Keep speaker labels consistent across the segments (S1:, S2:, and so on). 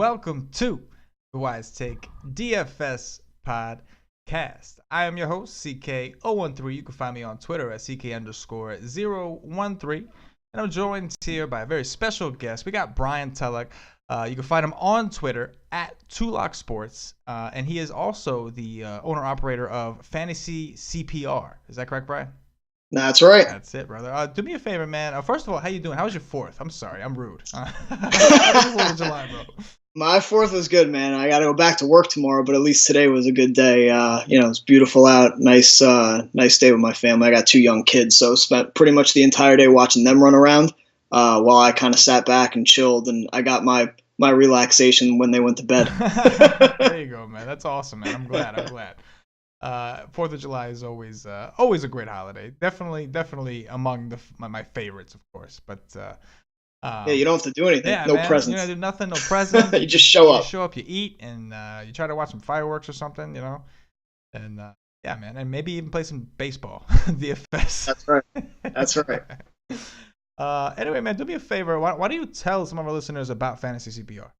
S1: Welcome to the Wise Take DFS Podcast. I am your host, CK013. You can find me on Twitter at CK_013. And I'm joined here by a very special guest. We got Brian Tulloch. You can find him on Twitter at Tulloch Sports. And he is also the owner-operator of Fantasy CPR. Is that correct, Brian?
S2: That's right.
S1: That's it, brother. Do me a favor, man. First of all, how you doing? How was your 4th? I'm sorry. I'm rude. 4th of July, bro.
S2: My 4th was good, man. I got to go back to work tomorrow, but at least today was a good day. It's beautiful out. Nice day with my family. I got 2 young kids, so spent pretty much the entire day watching them run around while I kind of sat back and chilled, and I got my relaxation when they went to bed.
S1: There you go, man. That's awesome, man. I'm glad. 4th of July is always a great holiday. Definitely among my favorites, of course. But
S2: you don't have to do anything.
S1: Yeah,
S2: no
S1: man,
S2: presents.
S1: You know, do nothing. No presents.
S2: You just show up.
S1: You show up. You eat, and you try to watch some fireworks or something. You know, and yeah, man, and maybe even play some baseball. DFS.
S2: That's right.
S1: Anyway, man, do me a favor. Why don't you tell some of our listeners about Fantasy CPR?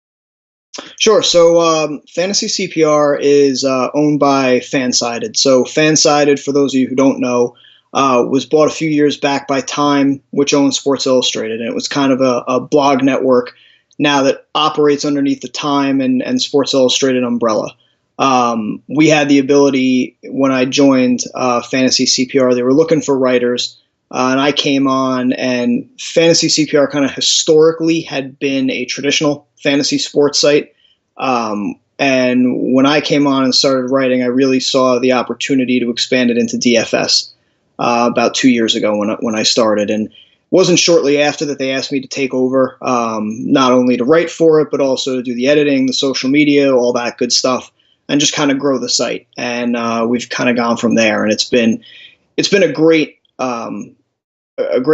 S2: Sure. So Fantasy CPR is owned by Fansided. So Fansided, for those of you who don't know, was bought a few years back by Time, which owns Sports Illustrated. And it was kind of a blog network now that operates underneath the Time and Sports Illustrated umbrella. We had the ability, when I joined Fantasy CPR, they were looking for writers. And I came on, and Fantasy CPR kind of historically had been a traditional fantasy sports site. And when I came on and started writing, I really saw the opportunity to expand it into DFS about 2 years ago when I started. And it wasn't shortly after that they asked me to take over, not only to write for it, but also to do the editing, the social media, all that good stuff, and just kind of grow the site. And we've kind of gone from there. And it's been a great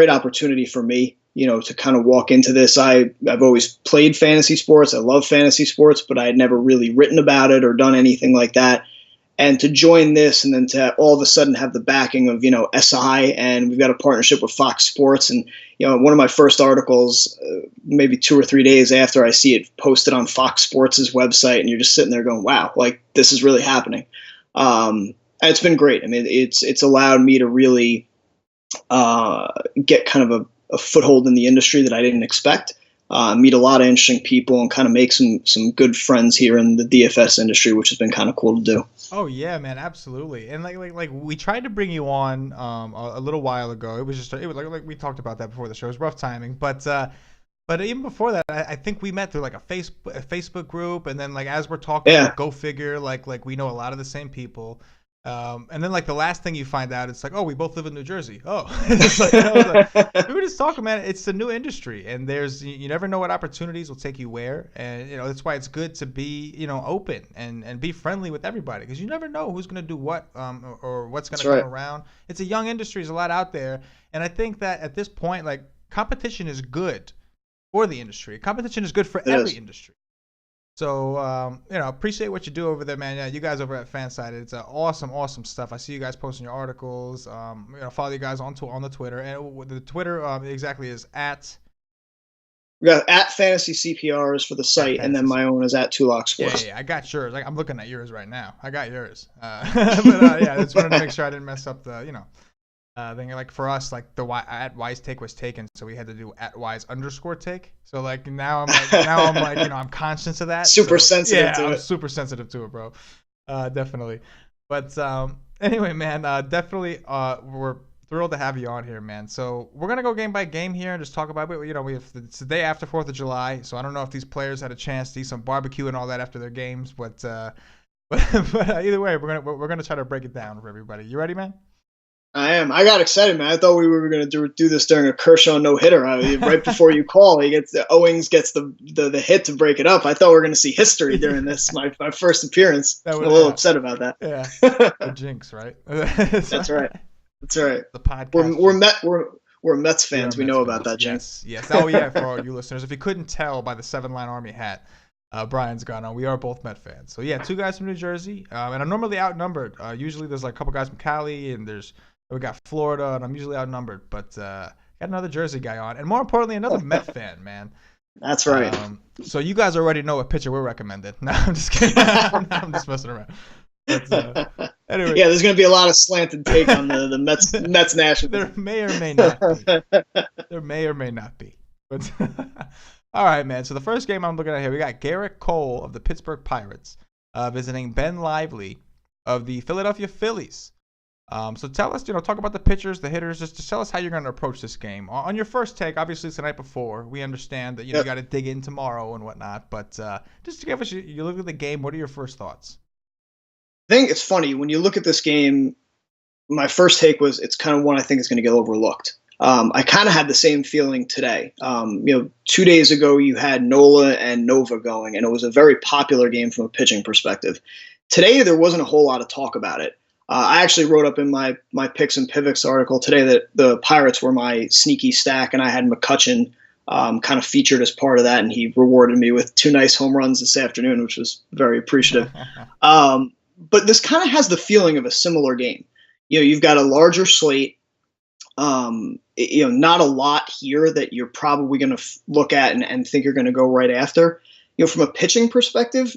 S2: opportunity for me, to kind of walk into this. I've always played fantasy sports. I love fantasy sports, but I had never really written about it or done anything like that. And to join this and then to all of a sudden have the backing of, SI, and we've got a partnership with Fox Sports. And, one of my first articles, maybe 2 or 3 days after I see it posted on Fox Sports' website, and you're just sitting there going, wow, like this is really happening. And it's been great. I mean, it's allowed me to really get kind of a foothold in the industry that I didn't expect, meet a lot of interesting people, and kind of make some good friends here in the DFS industry, which has been kind of cool to do.
S1: Oh yeah, man, absolutely. And like we tried to bring you on a little while ago. It was like we talked about that before the show. It was rough timing, but even before that, I think we met through like a Facebook group, and then like as we're talking, go figure, like we know a lot of the same people. And then like the last thing you find out, it's like, oh, we both live in New Jersey. Oh, it's like, we were just talking, man. It's a new industry, and you never know what opportunities will take you where, and that's why it's good to be open and be friendly with everybody, because you never know who's gonna do what or what's gonna come around. It's a young industry. There's a lot out there, and I think that at this point, like, competition is good for the industry. Competition is good for every industry. So, appreciate what you do over there, man. Yeah, you guys over at Fansided, it's awesome stuff. I see you guys posting your articles. Follow you guys on the Twitter, and the Twitter exactly is at.
S2: We got at Fantasy CPR is for the site, and then my own is at Tulloch Sports.
S1: Yeah, I got yours. Like, I'm looking at yours right now. I got yours. I just wanted to make sure I didn't mess up the thing. Like for us, like the at Wise Take was taken, so we had to do at Wise_take. So like now I'm like I'm conscious of that.
S2: Super sensitive to it.
S1: I'm super sensitive to it, bro. Definitely. But anyway, man, definitely we're thrilled to have you on here, man. So we're gonna go game by game here and just talk about it. It's the day after 4th of July, so I don't know if these players had a chance to eat some barbecue and all that after their games, but either way, we're gonna try to break it down for everybody. You ready, man?
S2: I am. I got excited, man. I thought we were going to do this during a Kershaw no-hitter. Right before you call, Owings gets the hit to break it up. I thought we were going to see history during this, my first appearance. I'm a little upset about that.
S1: Yeah, the jinx, right?
S2: That's right. The
S1: podcast.
S2: We're Mets fans. We know about that jinx.
S1: Yes. Oh yeah, for all you listeners, if you couldn't tell by the 7-line Army hat Brian's gone on, we are both Met fans. So yeah, 2 guys from New Jersey, and I'm normally outnumbered. Usually there's like a couple guys from Cali, and we got Florida, and I'm usually outnumbered, but got another Jersey guy on, and more importantly, another Met fan, man.
S2: That's right.
S1: So you guys already know what pitcher we're recommended. No, I'm just kidding. I'm just messing around. But, anyway.
S2: Yeah, there's going to be a lot of slanted take on the Mets Nationals.
S1: There may or may not be. There may or may not be. But all right, man. So the first game I'm looking at here, we got Garrett Cole of the Pittsburgh Pirates visiting Ben Lively of the Philadelphia Phillies. So tell us, talk about the pitchers, the hitters. Just tell us how you're going to approach this game. On your first take, obviously it's the night before. We understand that you got to dig in tomorrow and whatnot. But just to give us, you look at the game. What are your first thoughts?
S2: I think it's funny when you look at this game. My first take was it's kind of one I think is going to get overlooked. I kind of had the same feeling today. 2 days ago you had Nola and Nova going, and it was a very popular game from a pitching perspective. Today there wasn't a whole lot of talk about it. I actually wrote up in my picks and pivots article today that the Pirates were my sneaky stack, and I had McCutchen kind of featured as part of that, and he rewarded me with 2 nice home runs this afternoon, which was very appreciative. But this kind of has the feeling of a similar game. You've got a larger slate. Not a lot here that you're probably going to look at and think you're going to go right after. From a pitching perspective,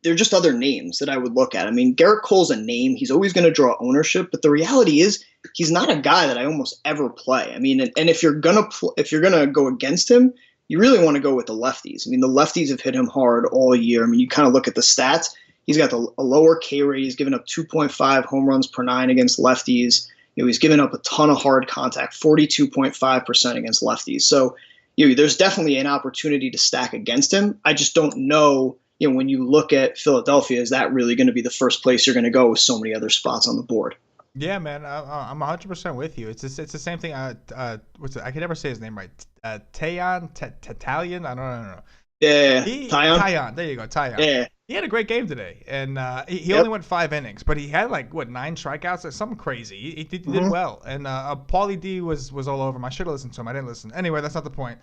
S2: there are just other names that I would look at. I mean, Garrett Cole's a name. He's always going to draw ownership, but the reality is he's not a guy that I almost ever play. I mean, and if you're gonna go against him, you really want to go with the lefties. I mean, the lefties have hit him hard all year. I mean, you kind of look at the stats. He's got a lower K rate. He's given up 2.5 home runs per 9 against lefties. He's given up a ton of hard contact, 42.5% against lefties. So, there's definitely an opportunity to stack against him. I just don't know, when you look at Philadelphia, is that really going to be the first place you're going to go with so many other spots on the board?
S1: Yeah, man, I'm 100% with you. It's the same thing. I can never say his name right. Tatalian? I don't know.
S2: Yeah, Taillon.
S1: There you go, Taillon.
S2: Yeah.
S1: He had a great game today, and he only went 5 innings, but he had 9 strikeouts or something crazy. He did well, and Paulie D was all over him. I should have listened to him. I didn't listen. Anyway, that's not the point.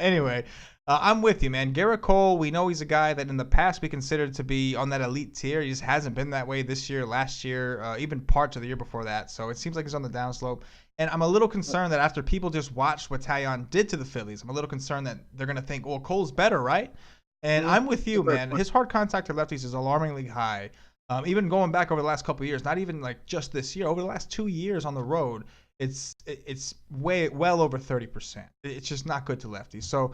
S1: Anyway, I'm with you, man. Garrett Cole, we know he's a guy that in the past we considered to be on that elite tier. He just hasn't been that way this year, last year, even parts of the year before that. So it seems like he's on the downslope. And I'm a little concerned that after people just watched what Taillon did to the Phillies, I'm a little concerned that they're going to think, well, Cole's better, right? And I'm with you, man. His hard contact to lefties is alarmingly high. Even going back over the last couple of years, not even just this year, over the last 2 years on the road, it's well over 30%. It's just not good to lefties. So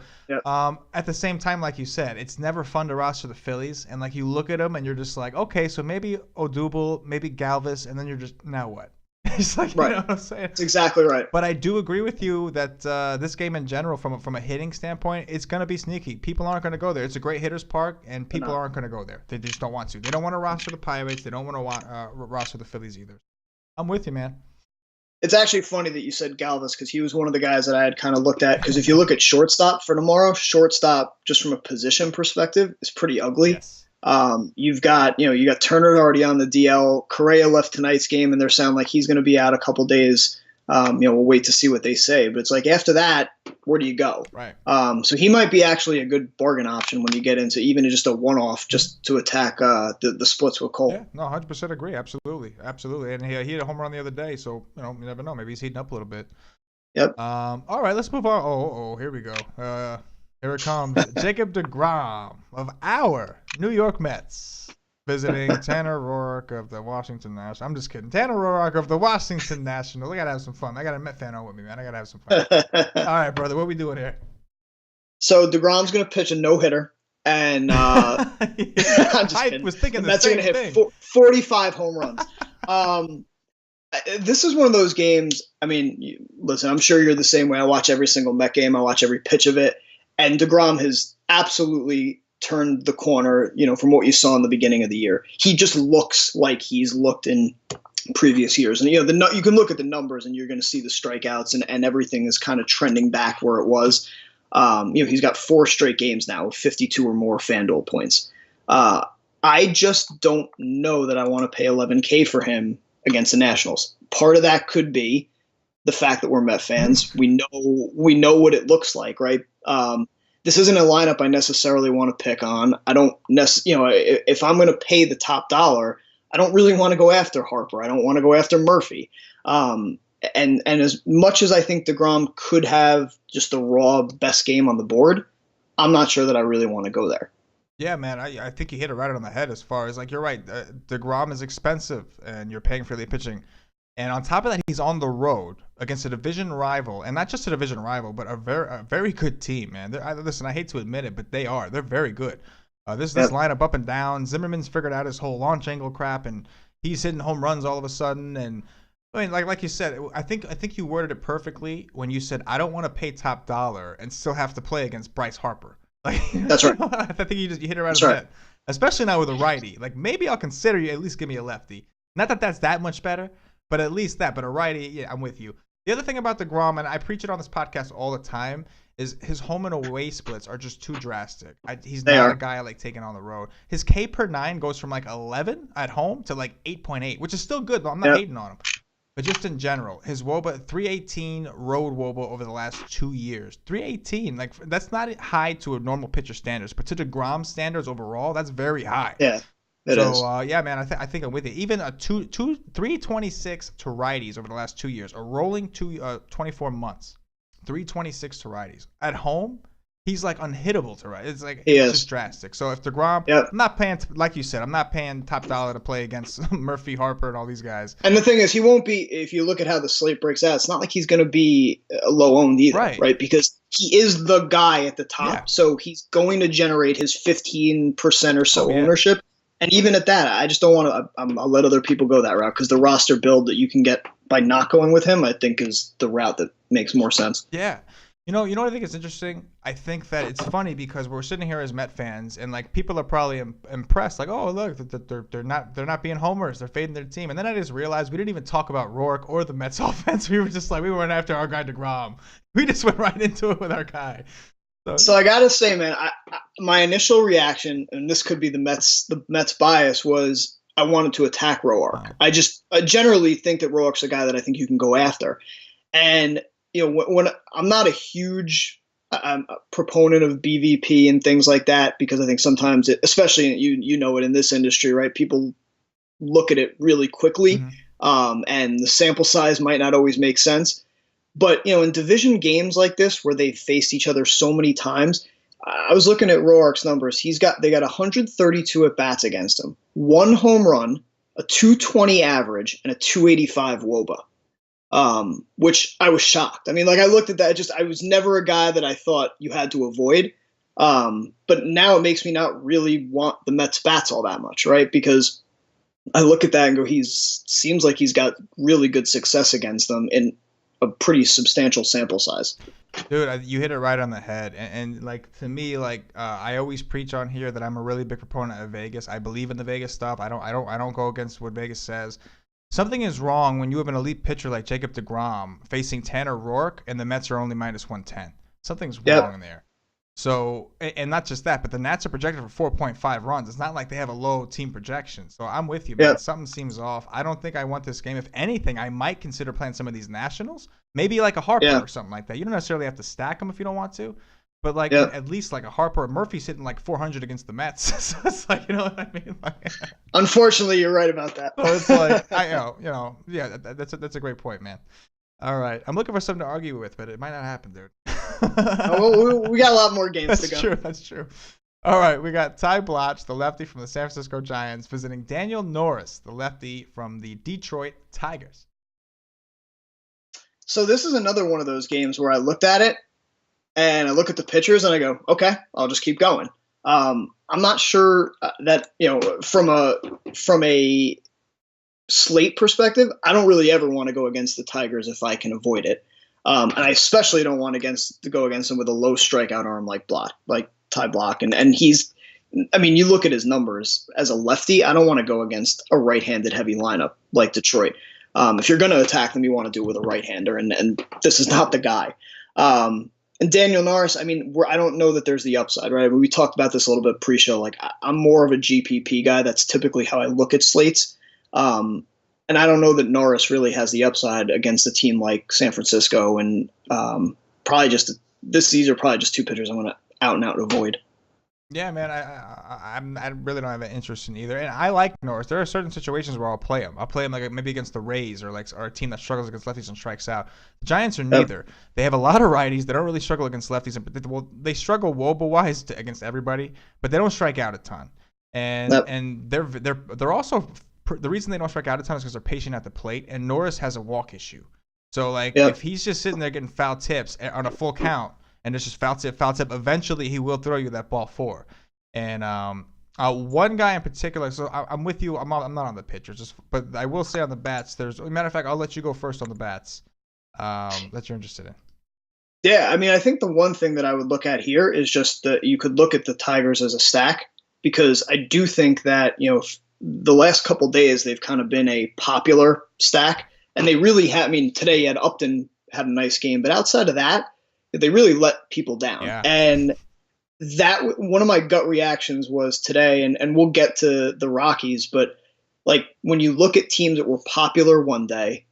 S1: at the same time, like you said, it's never fun to roster the Phillies. And you look at them and you're just like, okay, so maybe Odubel, maybe Galvis, and then you're just, now what? It's right. You know what I'm saying?
S2: That's exactly right.
S1: But I do agree with you that this game in general, from a hitting standpoint, it's going to be sneaky. People aren't going to go there. It's a great hitter's park, and people aren't going to go there. They just don't want to. They don't want to roster the Pirates. They don't want to roster the Phillies either. I'm with you, man.
S2: It's actually funny that you said Galvis because he was one of the guys that I had kind of looked at. Because if you look at shortstop for tomorrow, shortstop just from a position perspective is pretty ugly. Yes. You've got Turner already on the DL. Correa left tonight's game, and they're sounding like he's going to be out a couple days. We'll wait to see what they say. But it's after that, where do you go?
S1: Right.
S2: So he might be actually a good bargain option when you get into even just a one-off just to attack the splits with Cole.
S1: Yeah, no, 100% agree. Absolutely. And he hit a home run the other day, so you never know. Maybe he's heating up a little bit.
S2: Yep.
S1: All right, let's move on. Oh, here we go. Here it comes. Jacob deGrom of our New York Mets visiting Tanner Roark of the Washington Nationals. I'm just kidding. Tanner Roark of the Washington Nationals. I got to have some fun. I got a Met fan on with me, man. I got to have some fun. All right, brother. What are we doing here?
S2: So DeGrom's going to pitch a no-hitter. And I'm just kidding.
S1: Was thinking the Mets are going to hit
S2: 45 home runs. This is one of those games. I mean, listen, I'm sure you're the same way. I watch every single Met game. I watch every pitch of it. And DeGrom has absolutely turned the corner, from what you saw in the beginning of the year. He just looks like he's looked in previous years. And, you can look at the numbers and you're going to see the strikeouts and everything is kind of trending back where it was. He's got 4 straight games now with 52 or more FanDuel points. I just don't know that I want to pay $11K for him against the Nationals. Part of that could be the fact that we're Met fans. We know what it looks like, right? This isn't a lineup I necessarily want to pick on. I don't if I'm going to pay the top dollar, I don't really want to go after Harper. I don't want to go after Murphy. and as much as I think DeGrom could have just the raw best game on the board, I'm not sure that I really want to go there.
S1: Yeah, man, I think you hit it right on the head as far as like you're right. DeGrom is expensive, and you're paying for the pitching, and on top of that, he's on the road against a division rival, and not just a division rival, but a very good team, man. Listen, I hate to admit it, but they're very good. This lineup up and down. Zimmerman's figured out his whole launch angle crap, and he's hitting home runs all of a sudden. And I mean, like you said, I think you worded it perfectly when you said I don't want to pay top dollar and still have to play against Bryce Harper. Like
S2: that's right.
S1: I think you hit it right on the head. Especially now with a righty. Like maybe I'll consider you at least give me a lefty. Not that that's that much better, but at least that. But a righty, yeah, I'm with you. The other thing about DeGrom, and I preach it on this podcast all the time, is his home and away splits are just too drastic. He's not a guy I like taking on the road. His K per 9 goes from like 11 at home to like 8.8, which is still good, though. I'm not hating on him. But just in general, his WOBA, 318 road WOBA over the last 2 years. 318, like that's not high to a normal pitcher standards, but to DeGrom standards overall, that's very high.
S2: Yeah.
S1: Yeah, man, I think I'm with you. Even a 326 to righties over the last 2 years, a rolling 24 months. 326 to righties. At home, he's like unhittable to righties. It's like it's just drastic. So if DeGrom, I'm not paying, like you said, I'm not paying top dollar to play against Murphy, Harper, and all these guys.
S2: And the thing is, he won't be, if you look at how the slate breaks out, it's not like he's going to be low owned either, right? Because he is the guy at the top. So he's going to generate his 15% or so ownership. And even at that, I just don't want to. I'll let other people go that route because the roster build that you can get by not going with him, I think, is the route that makes more sense.
S1: Yeah, you know what I think is interesting. I think that it's funny because we're sitting here as Met fans, and like people are probably impressed, like, oh look, they're not being homers, they're fading their team. And then I just realized we didn't even talk about Rourke or the Mets offense. We were just like we went after our guy DeGrom. We just went right into it with our guy.
S2: So I gotta say, man, my initial reaction, and this could be the Mets bias, was I wanted to attack Roark. Wow. I generally think that Roark's a guy that I think you can go after, and when I'm not a huge proponent of BVP and things like that because I think sometimes especially you know it in this industry, right? People look at it really quickly, and the sample size might not always make sense. But, in division games like this where they've faced each other so many times, I was looking at Roark's numbers. They got 132 at-bats against him, 1 home run, a 220 average, and a 285 WOBA, which I was shocked. I mean, like I looked at that, I was never a guy that I thought you had to avoid. But now it makes me not really want the Mets bats all that much, right? Because I look at that and go, seems like he's got really good success against them in a pretty substantial sample size.
S1: Dude, you hit it right on the head. And like to me, like I always preach on here that I'm a really big proponent of Vegas. I believe in the Vegas stuff. I don't go against what Vegas says. Something is wrong when you have an elite pitcher like Jacob deGrom facing Tanner Roark and the Mets are only minus 110. Something's wrong there. So, and not just that, but the Nats are projected for 4.5 runs. It's not like they have a low team projection. So I'm with you, man. Something seems off. I don't think I want this game. If anything, I might consider playing some of these Nationals. Maybe like a Harper or something like that. You don't necessarily have to stack them if you don't want to. But like at least like a Harper or Murphy's hitting like 400 against the Mets. So it's like, you know what I mean? Like,
S2: unfortunately, you're right about that.
S1: So it's like, that's a great point, man. All right. I'm looking for something to argue with, but it might not happen, dude.
S2: We got a lot more games to go.
S1: That's true. All right. We got Ty Blotch, the lefty from the San Francisco Giants, visiting Daniel Norris, the lefty from the Detroit Tigers.
S2: So this is another one of those games where I looked at it and I look at the pitchers and I go, okay, I'll just keep going. I'm not sure that, from a slate perspective, I don't really ever want to go against the Tigers if I can avoid it. And I especially don't want to go against him with a low strikeout arm like Ty Blotch. And he's, I mean, you look at his numbers as a lefty, I don't want to go against a right-handed heavy lineup like Detroit. If you're going to attack them, you want to do it with a right-hander, and this is not the guy. And Daniel Norris, I mean, I don't know that there's the upside, right? I mean, we talked about this a little bit pre-show. Like, I'm more of a GPP guy. That's typically how I look at slates. And I don't know that Norris really has the upside against a team like San Francisco, and these are probably just two pitchers I'm going to out and out avoid.
S1: Yeah, man, I really don't have an interest in either, and I like Norris. There are certain situations where I'll play him. I'll play him like maybe against the Rays or a team that struggles against lefties and strikes out. The Giants are
S2: Yep.
S1: neither. They have a lot of righties. They don't really struggle against lefties, they struggle woba wise against everybody, but they don't strike out a ton. And
S2: Yep.
S1: and they're also the reason they don't strike out a ton is because they're patient at the plate, and Norris has a walk issue. So like
S2: Yep.
S1: if he's just sitting there getting foul tips on a full count, and it's just foul tip. Eventually, he will throw you that ball four. And one guy in particular. So I'm with you. I'm not on the pitchers, but I will say on the bats. As a matter of fact, I'll let you go first on the bats. That you're interested in.
S2: Yeah, I mean, I think the one thing that I would look at here is just that you could look at the Tigers as a stack, because I do think that, the last couple days they've kind of been a popular stack, and they really have. I mean, today you had Upton had a nice game, but outside of that, they really let people down.
S1: Yeah.
S2: And that one of my gut reactions was today, and we'll get to the Rockies, but like when you look at teams that were popular one day,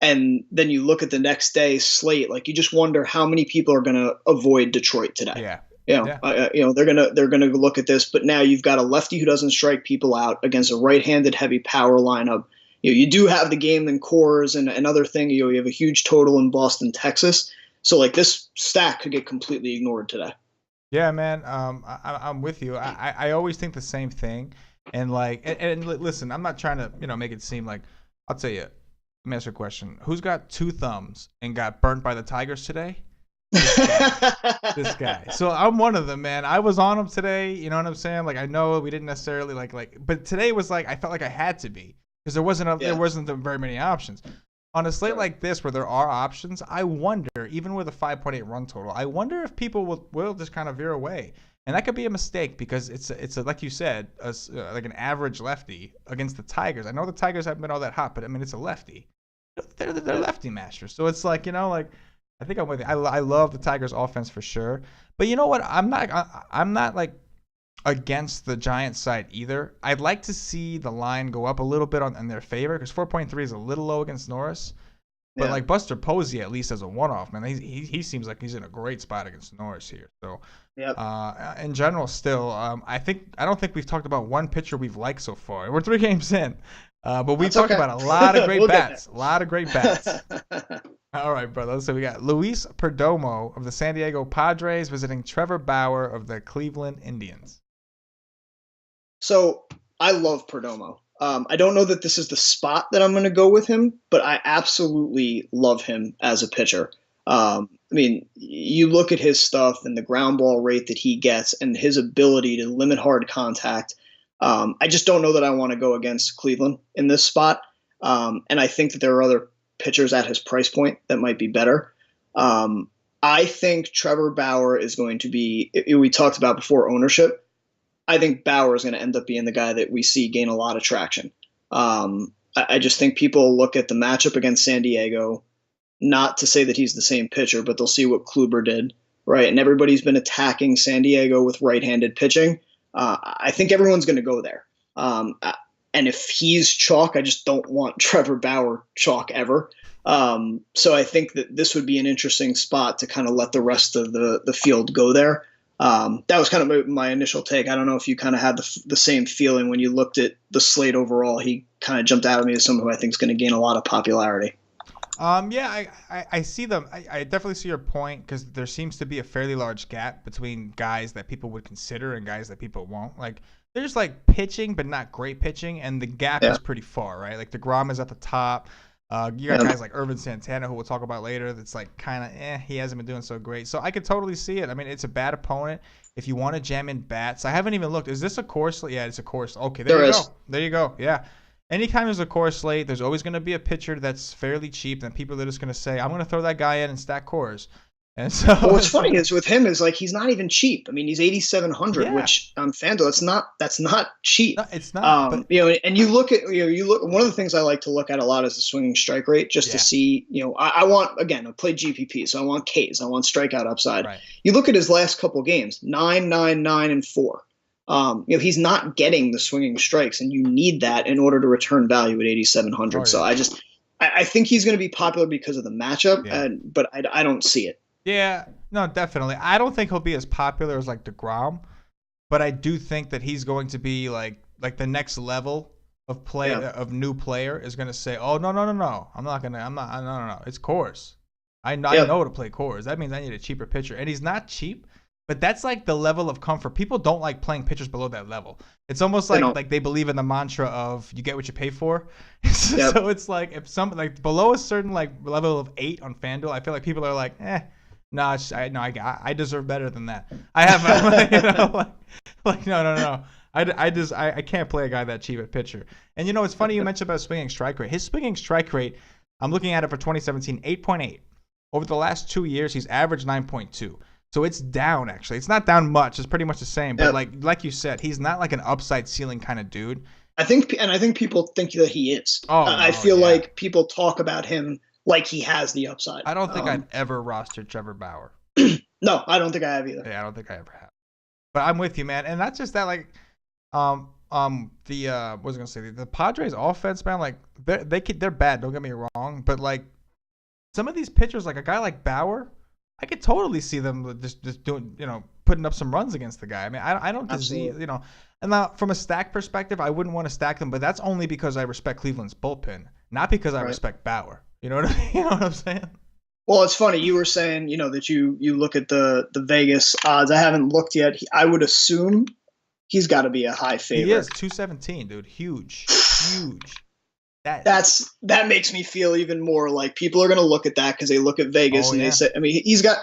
S2: and then you look at the next day's slate, like you just wonder how many people are going to avoid Detroit today.
S1: Yeah.
S2: They're gonna look at this, but now you've got a lefty who doesn't strike people out against a right-handed heavy power lineup. You do have the game in Coors and another thing. You have a huge total in Boston, Texas. So like this stack could get completely ignored today.
S1: Yeah, man. I'm with you. I always think the same thing, and listen, I'm not trying to make it seem like. I'll tell you. Let me ask you a question. Who's got two thumbs and got burnt by the Tigers today? This guy. So I'm one of them, man. I was on him today. You know what I'm saying? Like I know we didn't necessarily but today was like I felt like I had to be because there wasn't very many options. On a slate like this where there are options, I wonder, even with a 5.8 run total, I wonder if people will just kind of veer away. And that could be a mistake because it's like you said, like an average lefty against the Tigers. I know the Tigers haven't been all that hot, but I mean it's a lefty. They're lefty masters, so it's like I think I'm with you. I love the Tigers offense for sure, but you know what? I'm not like against the Giants side either. I'd like to see the line go up a little bit in their favor because 4.3 is a little low against Norris. But like Buster Posey, at least as a one-off, man, he seems like he's in a great spot against Norris here. So, in general, still, I don't think we've talked about one pitcher we've liked so far. We're 3 games in, but we talked about a lot of great bats. A lot of great bats. All right, brother. So we got Luis Perdomo of the San Diego Padres visiting Trevor Bauer of the Cleveland Indians.
S2: So I love Perdomo. I don't know that this is the spot that I'm going to go with him, but I absolutely love him as a pitcher. I mean, you look at his stuff and the ground ball rate that he gets and his ability to limit hard contact. I just don't know that I want to go against Cleveland in this spot. And I think that there are other pitchers at his price point that might be better. I think Trevor Bauer is going to be, we talked about before ownership. I think Bauer is going to end up being the guy that we see gain a lot of traction. I just think people look at the matchup against San Diego, not to say that he's the same pitcher, but they'll see what Kluber did, right? And everybody's been attacking San Diego with right-handed pitching. I think everyone's going to go there. And if he's chalk, I just don't want Trevor Bauer chalk ever. So I think that this would be an interesting spot to kind of let the rest of the field go there. That was kind of my initial take. I don't know if you kind of had the same feeling when you looked at the slate overall. He kind of jumped out at me as someone who I think is going to gain a lot of popularity.
S1: Yeah, I see them. I definitely see your point because there seems to be a fairly large gap between guys that people would consider and guys that people won't. Like there's like pitching, but not great pitching, and the gap is pretty far, right? Like DeGrom is at the top. You got guys like Irvin Santana, who we'll talk about later, that's like kind of he hasn't been doing so great. So I could totally see it. I mean, it's a bad opponent. If you want to jam in bats, I haven't even looked. Is this a core slate? Yeah, it's a core slate. Okay, there you go. There you go. Yeah. Anytime there's a core slate, there's always going to be a pitcher that's fairly cheap, and people are just going to say, I'm going to throw that guy in and stack cores. And so
S2: what's funny is with him is like he's not even cheap. I mean, he's 8,700, which on FanDuel that's not cheap.
S1: No, it's not.
S2: And you look at one of the things I like to look at a lot is the swinging strike rate, just to see. I want I play GPP, so I want Ks, I want strikeout upside.
S1: Right.
S2: You look at his last couple games, 9, 9, 9, and 4. He's not getting the swinging strikes, and you need that in order to return value at 8,700. Oh, yeah. So I think he's going to be popular because of the matchup, but I don't see it.
S1: Yeah, no, definitely. I don't think he'll be as popular as like DeGrom, but I do think that he's going to be like the next level of play of new player is going to say, oh no, no, it's Coors. I know to play Coors. That means I need a cheaper pitcher, and he's not cheap. But that's like the level of comfort. People don't like playing pitchers below that level. It's almost like they believe in the mantra of you get what you pay for. So it's like if something like below a certain like level of 8 on FanDuel, I feel like people are like, no, I deserve better than that. I have no. I can't play a guy that cheap at pitcher. And it's funny you mentioned about swinging strike rate. His swinging strike rate, I'm looking at it for 2017, 8.8. Over the last 2 years, he's averaged 9.2. So it's down, actually. It's not down much. It's pretty much the same. But like you said, he's not like an upside ceiling kind of dude.
S2: I think people think that he is. I feel like people talk about him like he has the upside.
S1: I don't think I've ever rostered Trevor Bauer.
S2: No, I don't think I have either.
S1: Yeah, I don't think I ever have. But I'm with you, man. And that's just that, like, what was I gonna say? The Padres offense, man, like they're bad. Don't get me wrong, but like some of these pitchers, like a guy like Bauer, I could totally see them just doing, putting up some runs against the guy. I mean, I don't see, and now from a stack perspective, I wouldn't want to stack them, but that's only because I respect Cleveland's bullpen, not because I respect Bauer. You know what I'm saying?
S2: Well, it's funny. You were saying, that you look at the Vegas odds. I haven't looked yet. I would assume he's got to be a high favorite.
S1: He is 217, dude. Huge.
S2: That makes me feel even more like people are going to look at that because they look at Vegas they say, I mean, he's got,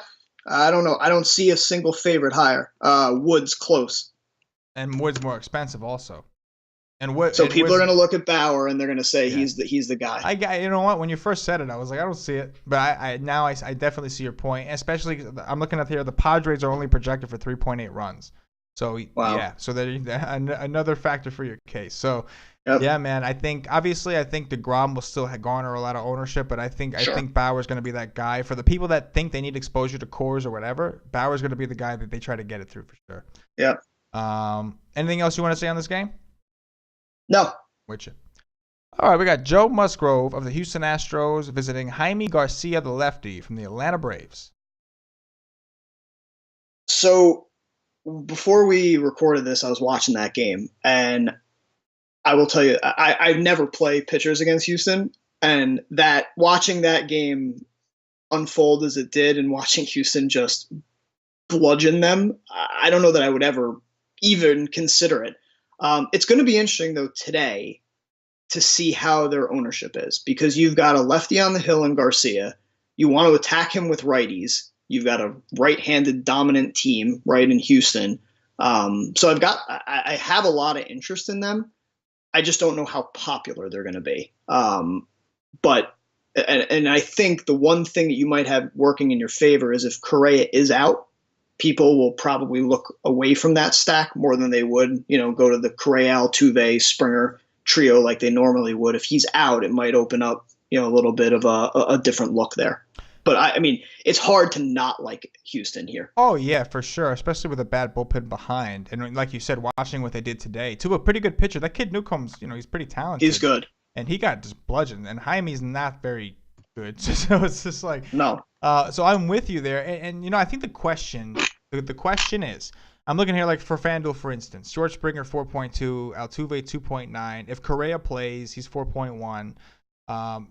S2: I don't know. I don't see a single favorite higher. Wood's close.
S1: And Wood's more expensive also.
S2: So people are going to look at Bauer and they're going to say he's the guy.
S1: You know what? When you first said it, I was like, I don't see it. But I definitely see your point. Especially, I'm looking at here, the Padres are only projected for 3.8 runs. So, so another factor for your case. So, yeah, man, I think DeGrom will still garner a lot of ownership, but I think Bauer's going to be that guy. For the people that think they need exposure to Coors or whatever, Bauer's going to be the guy that they try to get it through for sure.
S2: Yep.
S1: Anything else you want to say on this game?
S2: No.
S1: Which? All right, we got Joe Musgrove of the Houston Astros visiting Jaime Garcia, the lefty from the Atlanta Braves.
S2: So before we recorded this, I was watching that game, and I will tell you, I never play pitchers against Houston, and that watching that game unfold as it did and watching Houston just bludgeon them, I don't know that I would ever even consider it. It's going to be interesting, though, today to see how their ownership is, because you've got a lefty on the hill in Garcia. You want to attack him with righties. You've got a right-handed dominant team right in Houston. So I have a lot of interest in them. I just don't know how popular they're going to be. But I think the one thing that you might have working in your favor is if Correa is out, people will probably look away from that stack more than they would, go to the Correa, Altuve, Springer trio like they normally would. If he's out, it might open up, a little bit of a different look there. But I mean, it's hard to not like Houston here.
S1: Oh yeah, for sure, especially with a bad bullpen behind, and like you said, watching what they did today to a pretty good pitcher. That kid Newcomb's, he's pretty talented.
S2: He's good,
S1: and he got just bludgeoned. And Jaime's not very good, so it's just like
S2: no.
S1: So I'm with you there, and I think the question is, I'm looking here like for FanDuel, for instance, George Springer 4.2, Altuve 2.9. If Correa plays, he's 4.1.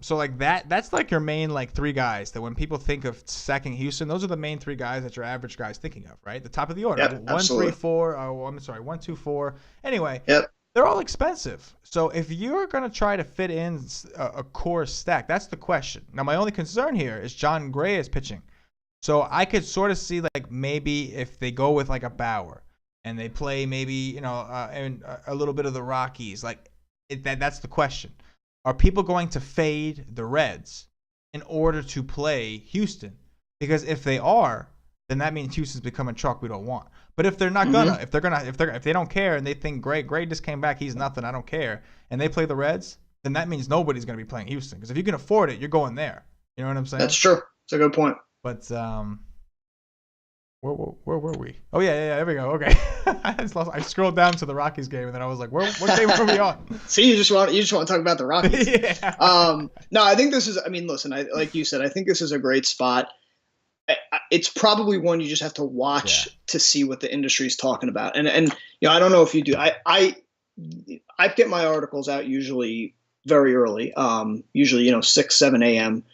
S1: So like that's like your main like three guys that when people think of stacking Houston, those are the main three guys that your average guy's thinking of, right? The top of the order.
S2: Yep,
S1: 1, 3, 4. Oh, I'm sorry, 1, 2, 4. Anyway, they're all expensive. So if you're gonna try to fit in a core stack, that's the question. Now my only concern here is John Gray is pitching. So I could sort of see like maybe if they go with like a Bauer and they play maybe and a little bit of the Rockies, like that's the question. Are people going to fade the Reds in order to play Houston? Because if they are, then that means Houston's becoming chalk we don't want. But if they're not gonna, if they don't care and they think Gray just came back, he's nothing, I don't care, and they play the Reds, then that means nobody's gonna be playing Houston. Because if you can afford it, you're going there. You know what I'm saying?
S2: That's true. It's a good point.
S1: But where were we? Oh yeah, there we go. Okay, I scrolled down to the Rockies game and then I was like, what game were we on?
S2: See, you just want to talk about the Rockies.
S1: Yeah.
S2: No, I think this is. I mean, listen, like you said, I think this is a great spot. it's probably one you just have to watch to see what the industry is talking about. And I don't know if you do. I get my articles out usually very early, usually 6, 7 a.m.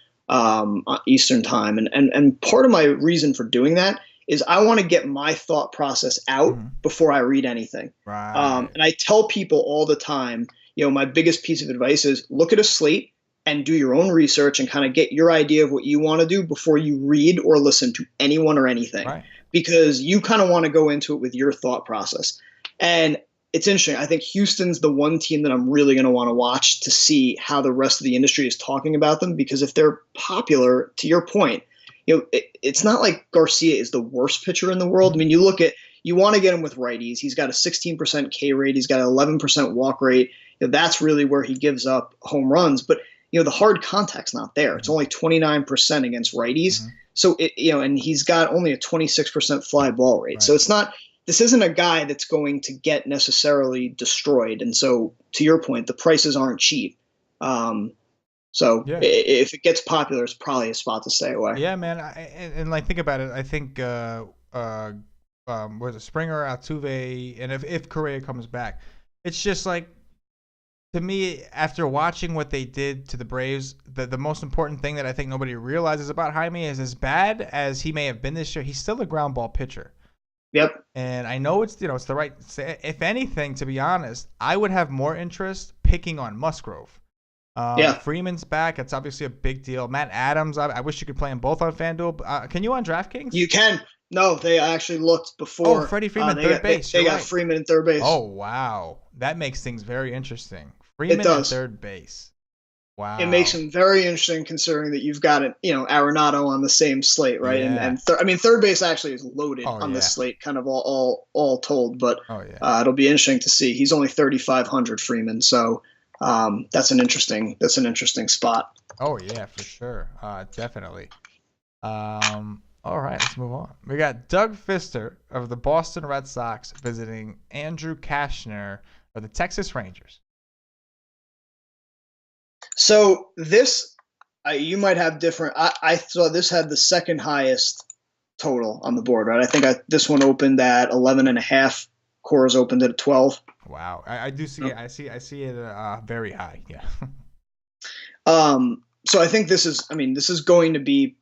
S2: Eastern time, and part of my reason for doing that is I want to get my thought process out before I read anything.
S1: Right.
S2: And I tell people all the time, my biggest piece of advice is look at a slate and do your own research and kind of get your idea of what you want to do before you read or listen to anyone or anything.
S1: Right.
S2: Because you kind of want to go into it with your thought process. And it's interesting. I think Houston's the one team that I'm really going to want to watch to see how the rest of the industry is talking about them. Because if they're popular, to your point, it's not like Garcia is the worst pitcher in the world. I mean, you want to get him with righties. He's got a 16% K rate. He's got an 11% walk rate. That's really where he gives up home runs. But the hard contact's not there. It's only 29% against righties. So and he's got only a 26% fly ball rate. Right. So this isn't a guy that's going to get necessarily destroyed. And so to your point, the prices aren't cheap. If it gets popular, it's probably a spot to stay away.
S1: Yeah, man. And think about it. I think was it Springer, Altuve, and if Correa comes back, it's just like, to me, after watching what they did to the Braves, the most important thing that I think nobody realizes about Jaime is, as bad as he may have been this year, he's still a ground ball pitcher.
S2: Yep.
S1: And I know it's the right. If anything, to be honest, I would have more interest picking on Musgrove. Freeman's back. It's obviously a big deal. Matt Adams. I wish you could play them both on FanDuel. Can you on DraftKings?
S2: You can. No, they actually looked before.
S1: Oh, Freddie Freeman, third base.
S2: They got Freeman in third base.
S1: Oh, wow. That makes things very interesting. Freeman at third base. Wow.
S2: It makes him very interesting considering that you've got Arenado on the same slate, right?
S1: Yeah.
S2: And third base actually is loaded on this slate, kind of all told. But it'll be interesting to see. He's only 3,500 Freeman, so that's an interesting spot.
S1: Oh yeah, for sure. Definitely. All right, let's move on. We got Doug Fister of the Boston Red Sox visiting Andrew Cashner of the Texas Rangers.
S2: So this, you might have different. I saw this had the second highest total on the board, right? I think this one opened at 11.5. Coors opened at 12.
S1: Wow, I do see it. I see it very high. Yeah.
S2: So I think this is going to be.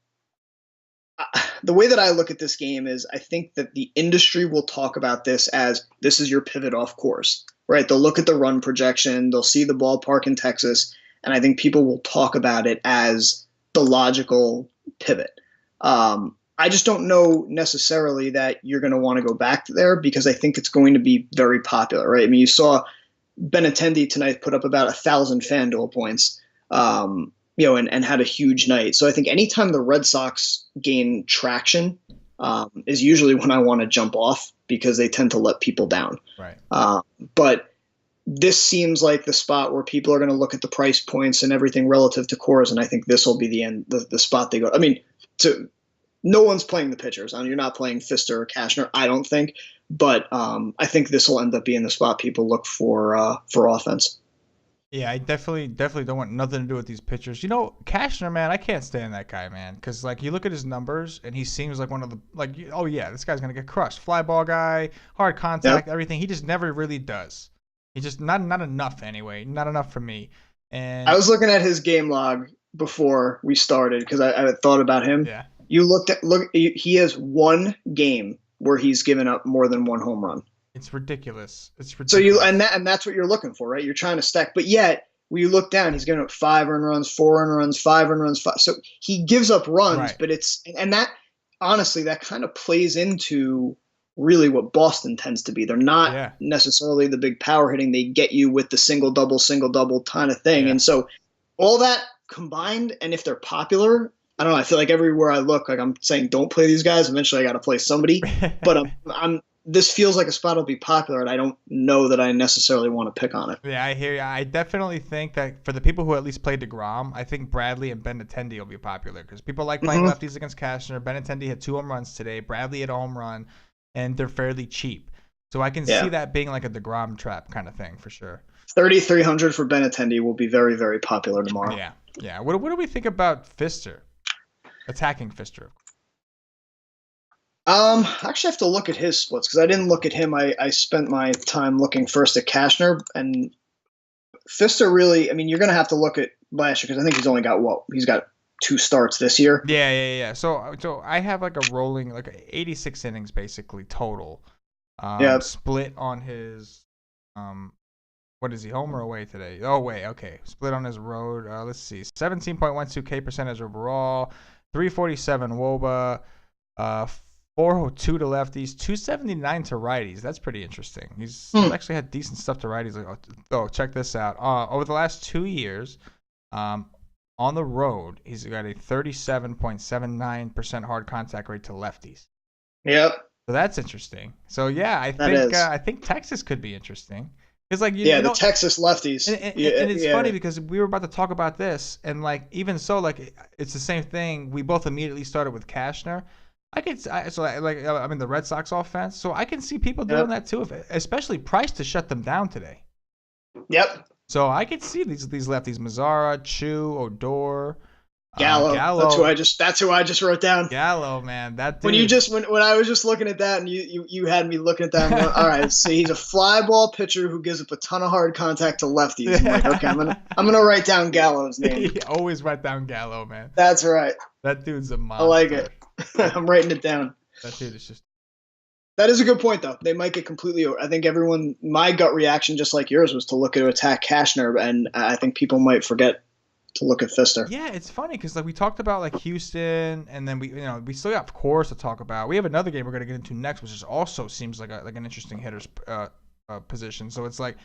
S2: The way that I look at this game is I think that the industry will talk about this as this is your pivot off course, right? They'll look at the run projection, they'll see the ballpark in Texas, and I think people will talk about it as the logical pivot. I just don't know necessarily that you're going to want to go back there because I think it's going to be very popular, right? I mean, you saw Benintendi tonight put up about 1,000 FanDuel points. And had a huge night. So I think anytime the Red Sox gain traction is usually when I want to jump off because they tend to let people down.
S1: Right.
S2: But this seems like the spot where people are going to look at the price points and everything relative to Coors, and I think this will be the spot they go. I mean, no one's playing the pitchers. You're not playing Fister or Cashner, I don't think. But I think this will end up being the spot people look for offense.
S1: Yeah, I definitely don't want nothing to do with these pitchers. Cashner, man, I can't stand that guy, man. Because, you look at his numbers, and he seems like one of the, oh, yeah, this guy's going to get crushed. Fly ball guy, hard contact, everything. He just never really does. He just, not enough anyway. Not enough for me. And
S2: I was looking at his game log before we started because I had thought about him.
S1: Yeah.
S2: He has one game where he's given up more than one home run.
S1: It's ridiculous.
S2: So that's what you're looking for, right? You're trying to stack, but yet when you look down, he's giving up 5 earned runs, 4 earned runs, 5 earned runs, 5. So he gives up runs, right. But that honestly, that kind of plays into really what Boston tends to be. They're not necessarily the big power hitting. They get you with the single double kind of thing. Yeah. And so all that combined, and if they're popular, I don't know. I feel like everywhere I look, I'm saying, don't play these guys. Eventually I got to play somebody, but this feels like a spot will be popular, and I don't know that I necessarily want to pick on it.
S1: Yeah, I hear you. I definitely think that for the people who at least played DeGrom, I think Bradley and Benintendi will be popular because people like playing lefties against Cashner. Benintendi had 2 home runs today. Bradley had a home run, and they're fairly cheap. So I can see that being like a DeGrom trap kind of thing for sure.
S2: 3,300 for Benintendi will be very, very popular tomorrow.
S1: Yeah. What do we think about Fister? Attacking Fister.
S2: I actually have to look at his splits because I didn't look at him. I spent my time looking first at Cashner and Fister. Really, I mean, you're going to have to look at last year because I think he's only got he's got 2 starts this year.
S1: Yeah. So I have like a rolling, like 86 innings basically total.
S2: Yeah.
S1: Split on his, what is he, home or away today? Oh, wait, okay. Split on his road. Let's see, 17.12 K percentage overall, 347 WOBA, 402 to lefties, 279 to righties. That's pretty interesting. He's actually had decent stuff to righties. Like, oh, check this out. Over the last 2 years, on the road, he's got a 37.79% hard contact rate to lefties.
S2: Yep.
S1: So that's interesting. So yeah, I think Texas could be interesting. It's like
S2: the Texas lefties.
S1: And it's funny because we were about to talk about this, and like even so, like it's the same thing. We both immediately started with Cashner. I'm in the Red Sox offense, so I can see people doing that too, especially Price to shut them down today.
S2: Yep.
S1: So I could see these lefties: Mazzara, Chu, Odor.
S2: Gallo. That's who I just wrote down.
S1: Gallo, man, that dude.
S2: When I was just looking at that, and you had me looking at that. And going, all right, so he's a fly ball pitcher who gives up a ton of hard contact to lefties. I'm like, okay, I'm gonna write down Gallo's name.
S1: Always write down Gallo, man.
S2: That's right.
S1: That dude's a monster.
S2: I like it. I'm writing it down.
S1: That dude is just.
S2: That is a good point, though. They might get completely over. I think my gut reaction, just like yours, was to look at attack Cashner, and I think people might forget to look at Fister.
S1: Yeah, it's funny because like we talked about like Houston, and then we still got Coors to talk about. We have another game we're gonna get into next, which is also seems like an interesting hitter's position. So it's like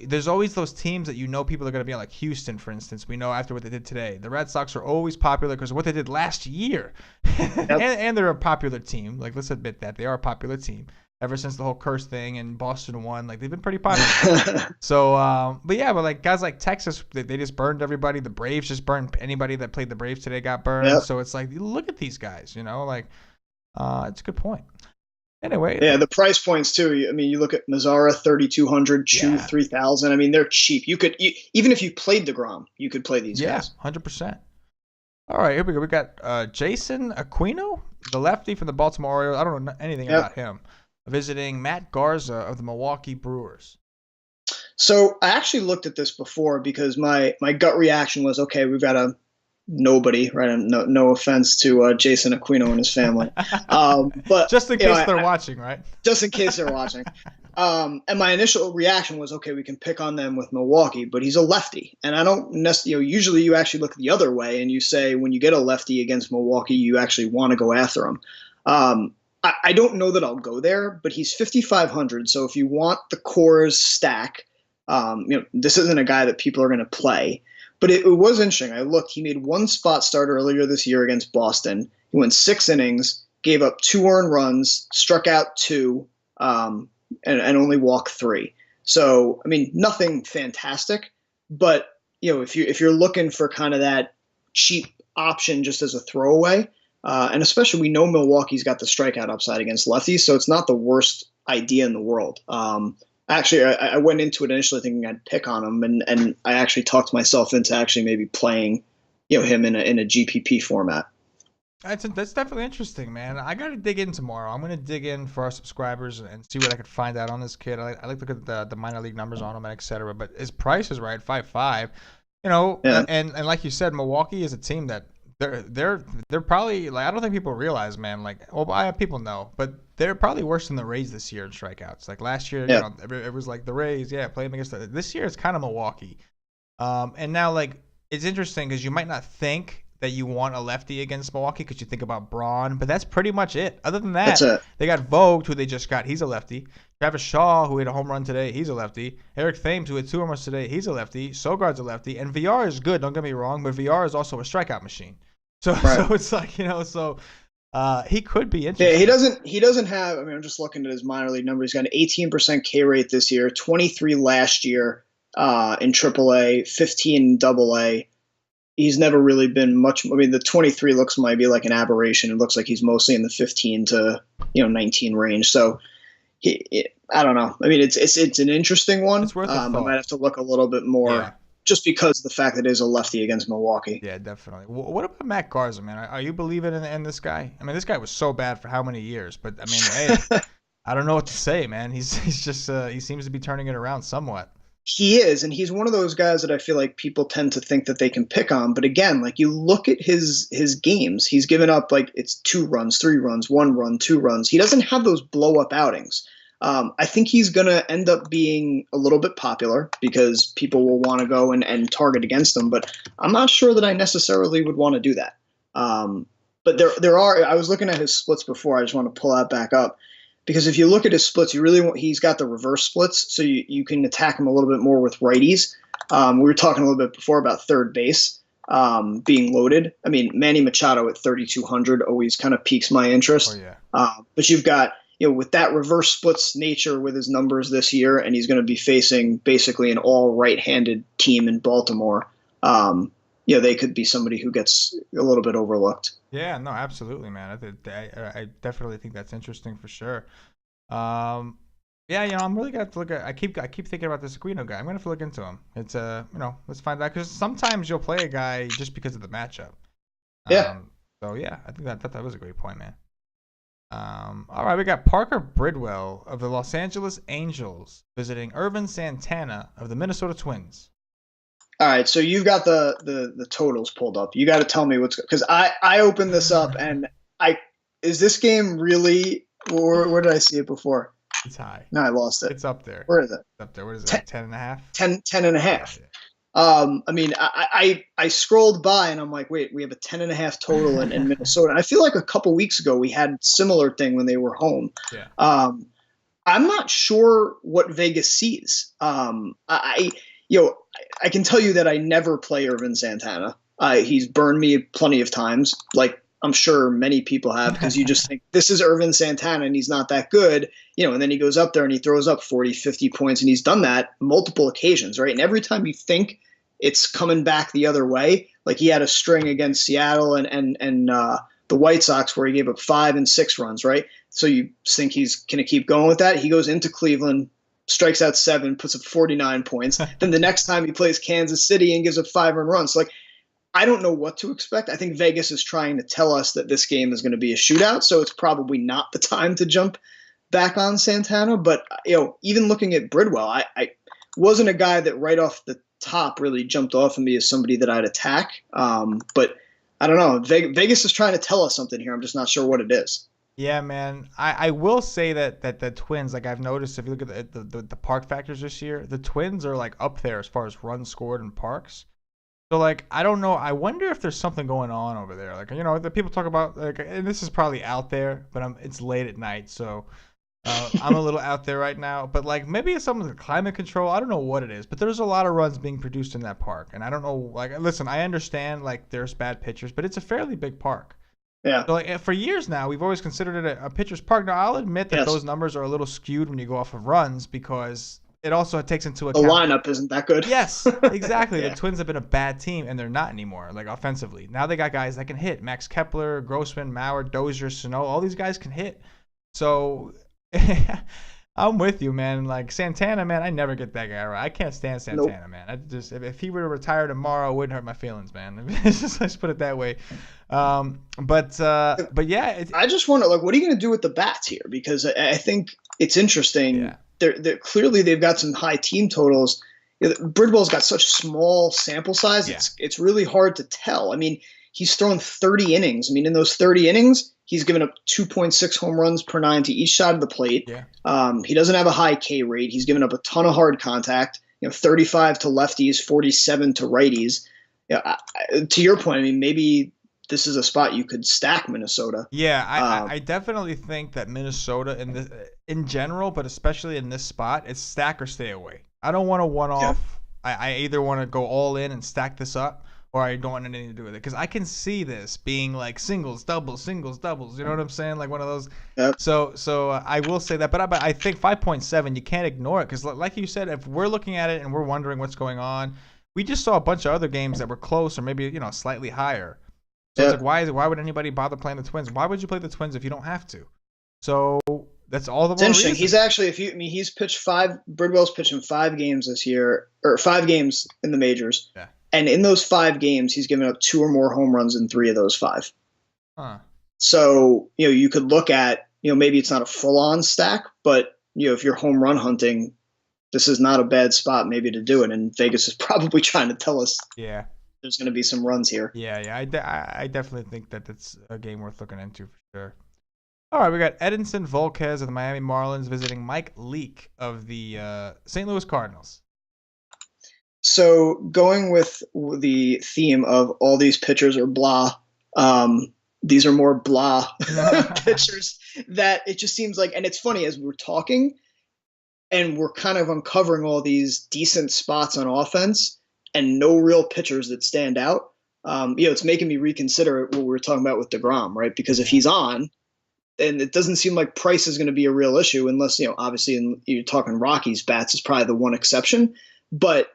S1: there's always those teams that people are gonna be on, like Houston, for instance. We know after what they did today, the Red Sox are always popular because of what they did last year, and they're a popular team. Like let's admit that they are a popular team. Ever since the whole curse thing and Boston won, like they've been pretty popular. So, but like guys like Texas, they just burned everybody. The Braves just burned anybody that played the Braves today got burned. Yep. So it's like, look at these guys, it's a good point. Anyway.
S2: Yeah, the price points too. I mean, you look at Mazzara, 3,200, Chu, 3,000. I mean, they're cheap. Even if you played DeGrom, you could play these guys.
S1: Yeah, 100%. All right, here we go. We got Jason Aquino, the lefty from the Baltimore Orioles. I don't know anything about him. Visiting Matt Garza of the Milwaukee Brewers.
S2: So I actually looked at this before because my gut reaction was, okay, we've got a nobody, right? No offense to Jason Aquino and his family, but
S1: just in case they're watching, right?
S2: Just in case they're watching. And my initial reaction was, okay, we can pick on them with Milwaukee, but he's a lefty, and I don't necessarily. Usually, you actually look the other way, and you say when you get a lefty against Milwaukee, you actually want to go after him. I don't know that I'll go there, but he's 5,500. So if you want the Coors stack, this isn't a guy that people are going to play. But it was interesting. I looked. He made 1 spot start earlier this year against Boston. He went 6 innings, gave up 2 earned runs, struck out 2, and only walked 3. So I mean, nothing fantastic. But if you're looking for kind of that cheap option just as a throwaway. And especially we know Milwaukee's got the strikeout upside against lefties, so it's not the worst idea in the world. Actually, I went into it initially thinking I'd pick on him, and I actually talked myself into actually maybe playing him in a GPP format.
S1: That's definitely interesting, man. I got to dig in tomorrow. I'm going to dig in for our subscribers and see what I could find out on this kid. I like to look at the minor league numbers on him and et cetera, but his price is right, 5.5. And like you said, Milwaukee is a team that they're probably, like, I don't think people realize, man, people know, but they're probably worse than the Rays this year in strikeouts. Like last year, it was like the Rays, play them against this year it's kind of Milwaukee. And now, like, it's interesting because you might not think that you want a lefty against Milwaukee because you think about Braun, but that's pretty much it. Other than that, they got Vogt, who they just got. He's a lefty. Travis Shaw, who hit a home run today, he's a lefty. Eric Thames, who hit 2 home runs today, he's a lefty. Sogard's a lefty. And VR is good, don't get me wrong, but VR is also a strikeout machine. So it's like, he could be interesting.
S2: Yeah, he doesn't have, I mean, I'm just looking at his minor league number. He's got an 18% K rate this year, 23 last year in AAA, 15 in AA. He's never really been much. I mean, the 23 might be like an aberration. It looks like he's mostly in the 15 to 19 range. So I don't know. I mean, it's an interesting one.
S1: It's worth a thought.
S2: I might have to look a little bit more just because of the fact that it is a lefty against Milwaukee.
S1: Yeah, definitely. What about Matt Garza, man? Are you believing in this guy? I mean, this guy was so bad for how many years? But I mean, hey, I don't know what to say, man. He's just he seems to be turning it around somewhat.
S2: He is, and he's one of those guys that I feel like people tend to think that they can pick on. But again, like you look at his games, he's given up like it's 2 runs, 3 runs, 1 run, 2 runs. He doesn't have those blow up outings. I think he's going to end up being a little bit popular because people will want to go and target against him. But I'm not sure that I necessarily would want to do that. But there are. I was looking at his splits before. I just want to pull that back up. Because if you look at his splits, he's got the reverse splits, so you can attack him a little bit more with righties. We were talking a little bit before about third base being loaded. I mean, Manny Machado at 3,200 always kind of piques my interest.
S1: Oh, yeah.
S2: But you've got, with that reverse splits nature with his numbers this year, and he's going to be facing basically an all right-handed team in Baltimore. They could be somebody who gets a little bit overlooked.
S1: Yeah, no, absolutely, man. I definitely think that's interesting for sure. Yeah, I'm really gonna have to look at. I keep thinking about this Aquino guy. I'm gonna have to look into him. It's let's find out because sometimes you'll play a guy just because of the matchup.
S2: Yeah.
S1: So yeah, I think that was a great point, man. All right, we got Parker Bridwell of the Los Angeles Angels visiting Irvin Santana of the Minnesota Twins.
S2: All right, so you've got the totals pulled up. You got to tell me because I opened this up and is this game really, or where did I see it before?
S1: It's high.
S2: No, I lost it.
S1: It's up there.
S2: Where is it?
S1: It's up there. What is it? 10.5?
S2: 10.5.
S1: Yeah.
S2: I mean, I scrolled by and I'm like, wait, we have a 10.5 total in Minnesota. And I feel like a couple weeks ago we had similar thing when they were home.
S1: Yeah.
S2: I'm not sure what Vegas sees. I can tell you that I never play Irvin Santana. He's burned me plenty of times, like I'm sure many people have, because you just think this is Irvin Santana and he's not that good, and then he goes up there and he throws up 40, 50 points, and he's done that multiple occasions, right? And every time you think it's coming back the other way, like he had a string against Seattle and the White Sox where he gave up 5 and 6 runs, right? So you think he's going to keep going with that. He goes into Cleveland, strikes out 7, puts up 49 points. Then the next time he plays Kansas City and gives up 5 runs. So, I don't know what to expect. I think Vegas is trying to tell us that this game is going to be a shootout, so it's probably not the time to jump back on Santana. But, even looking at Bridwell, I wasn't a guy that right off the top really jumped off of me as somebody that I'd attack. But I don't know. Vegas is trying to tell us something here. I'm just not sure what it is.
S1: Yeah, man. I will say that the Twins, like I've noticed, if you look at the park factors this year, the Twins are like up there as far as runs scored in parks. So I don't know. I wonder if there's something going on over there. The people talk about and this is probably out there, but it's late at night, so I'm a little out there right now. But maybe it's something with climate control. I don't know what it is, but there's a lot of runs being produced in that park, and I don't know. Listen, I understand there's bad pitchers, but it's a fairly big park.
S2: Yeah.
S1: So for years now, we've always considered it a pitcher's park. Now, I'll admit that those numbers are a little skewed when you go off of runs because it also takes into account
S2: the lineup isn't that good.
S1: Yes, exactly. The Twins have been a bad team, and they're not anymore, offensively. Now they got guys that can hit. Max Kepler, Grossman, Mauer, Dozier, Sano, all these guys can hit. So I'm with you, man. Santana, man, I never get that guy right. I can't stand Santana, man. I just if he were to retire tomorrow, it wouldn't hurt my feelings, man. Let's put it that way. But yeah,
S2: I just wonder, what are you going to do with the bats here? Because I think it's interesting.
S1: Yeah.
S2: They're clearly they've got some high team totals. Bridwell's got such small sample size.
S1: Yeah.
S2: It's really hard to tell. I mean, he's thrown 30 innings. I mean, in those 30 innings, he's given up 2.6 home runs per 9 to each side of the plate.
S1: Yeah.
S2: He doesn't have a high K rate. He's given up a ton of hard contact. 35 to lefties, 47 to righties. Yeah. To your point, I mean, maybe this is a spot you could stack Minnesota.
S1: Yeah, I definitely think that Minnesota in general, but especially in this spot, it's stack or stay away. I don't want to one-off. Yeah. I either want to go all in and stack this up, or I don't want anything to do with it. Because I can see this being singles, doubles. You know what I'm saying? One of those.
S2: Yep.
S1: So I will say that. But I think 5.7, you can't ignore it. Because like you said, if we're looking at it and we're wondering what's going on, we just saw a bunch of other games that were close or maybe slightly higher. So it's why would anybody bother playing the Twins? Why would you play the Twins if you don't have to? So That's all the
S2: It's
S1: more
S2: interesting.
S1: reason.
S2: He's actually, he's pitched Bridwell's pitched in 5 games this year, or 5 games in the majors.
S1: Yeah.
S2: And in those 5 games, he's given up 2 or more home runs in 3 of those 5.
S1: Huh.
S2: So, you could look at, maybe it's not a full-on stack, but, if you're home run hunting, this is not a bad spot maybe to do it. And Vegas is probably trying to tell us there's going to be some runs here.
S1: Yeah. I definitely think that that's a game worth looking into for sure. All right, we got Edinson Volquez of the Miami Marlins visiting Mike Leake of the St. Louis Cardinals.
S2: So going with the theme of all these pitchers are blah, these are more blah pitchers that it just seems like, and it's funny as we're talking and we're kind of uncovering all these decent spots on offense and no real pitchers that stand out. It's making me reconsider what we were talking about with DeGrom, right? Because if he's on, then it doesn't seem like price is going to be a real issue unless, obviously you're talking Rockies bats is probably the one exception. But,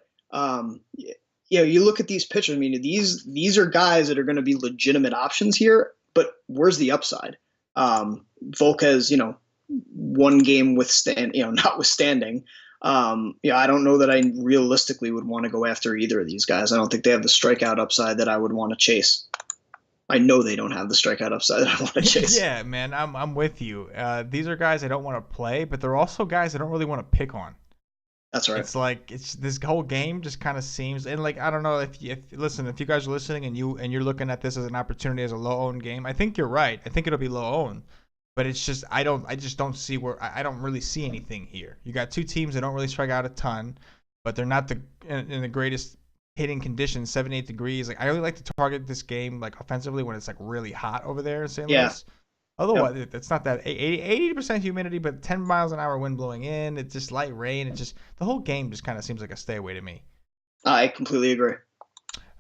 S2: you look at these pitchers, I mean, these are guys that are going to be legitimate options here, but where's the upside? Volquez, one game notwithstanding, I don't know that I realistically would want to go after either of these guys. I don't think they have the strikeout upside that I would want to chase. I know they don't have the strikeout upside that I want to chase.
S1: Yeah, man, I'm with you. These are guys I don't want to play, but they're also guys I don't really want to pick on.
S2: That's right.
S1: It's like this whole game just kind of seems, and like I don't know if you guys are listening and you're looking at this as an opportunity as a low owned game, I think you're right. I think it'll be low owned, but it's just I just don't see where I don't really see anything here. You got 2 teams that don't really strike out a ton, but they're not in the greatest hitting conditions, 78 degrees. Like I really like to target this game like offensively when it's like really hot over there in St. Louis. Otherwise, it's not that 80% humidity, but 10 miles an hour wind blowing in. It's just light rain. It just the whole game just kind of seems like a stay away to me.
S2: I completely agree.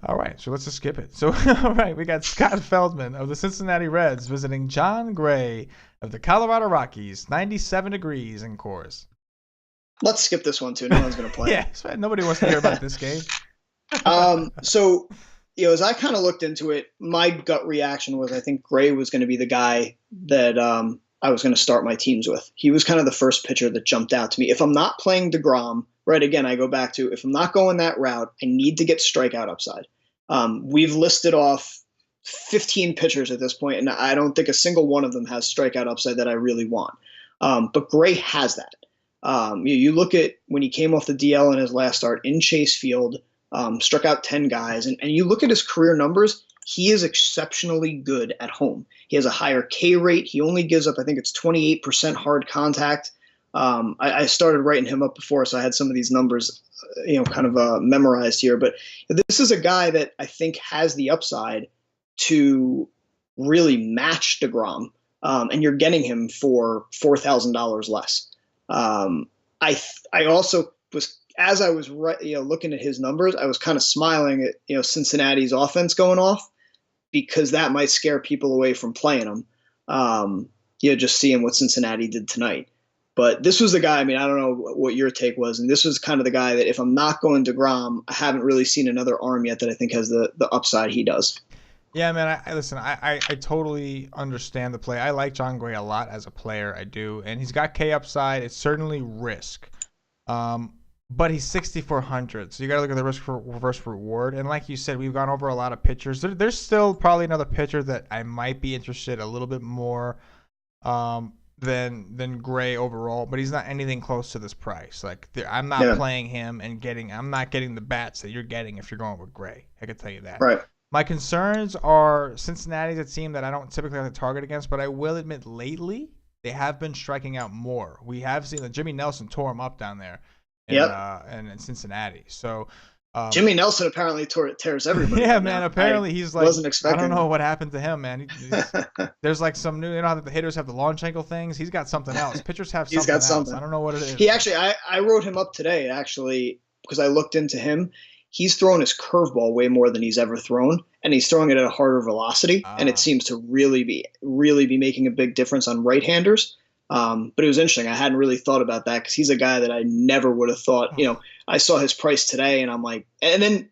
S1: All right, so let's just skip it. So all right, we got Scott Feldman of the Cincinnati Reds visiting John Gray of the Colorado Rockies, 97 degrees in Coors.
S2: Let's skip this one too. No one's going to play.
S1: Yeah, nobody wants to hear about this game.
S2: So, as I kind of looked into it, my gut reaction was I think Gray was going to be the guy that I was going to start my teams with. He was kind of the first pitcher that jumped out to me. If I'm not playing DeGrom, right, again, I go back to if I'm not going that route, I need to get strikeout upside. We've listed off 15 pitchers at this point, and I don't think a single one of them has strikeout upside that I really want. But Gray has that. You look at when he came off the DL in his last start in Chase Field, struck out 10 guys. And you look at his career numbers, he is exceptionally good at home. He has a higher K rate. He only gives up, I think it's 28% hard contact. I started writing him up before, so I had some of these numbers, kind of memorized here. But this is a guy that I think has the upside to really match DeGrom, and you're getting him for $4,000 less. I also was, as I was looking at his numbers, I was kind of smiling at Cincinnati's offense going off, because that might scare people away from playing them. Just seeing what Cincinnati did tonight. But this was the guy, I mean, I don't know what your take was, and this was kind of the guy that if I'm not going DeGrom, I haven't really seen another arm yet that I think has the upside he does.
S1: Yeah, man, I totally understand the play. I like John Gray a lot as a player, I do. And he's got K upside. It's certainly risk. But he's 6,400, so you got to look at the risk versus reward. And like you said, we've gone over a lot of pitchers. There's still probably another pitcher that I might be interested a little bit more than Gray overall, but he's not anything close to this price. Like I'm not playing him and I'm not getting the bats that you're getting if you're going with Gray. I can tell you that.
S2: Right.
S1: My concerns are Cincinnati's a team that I don't typically have to target against, but I will admit lately they have been striking out more. We have seen that Jimmy Nelson tore him up down there in Cincinnati. So
S2: Jimmy Nelson apparently tears everybody.
S1: Yeah, man. Apparently he's like,
S2: wasn't expecting.
S1: I don't know what happened to him, man. There's like some new, how the hitters have the launch ankle things. He's got something else. Pitchers have something else. I don't know what it is.
S2: He actually, I wrote him up today actually because I looked into him. He's thrown his curveball way more than he's ever thrown, and he's throwing it at a harder velocity, and it seems to really be making a big difference on right-handers. But it was interesting. I hadn't really thought about that because he's a guy that I never would have thought. I saw his price today, and I'm like, and then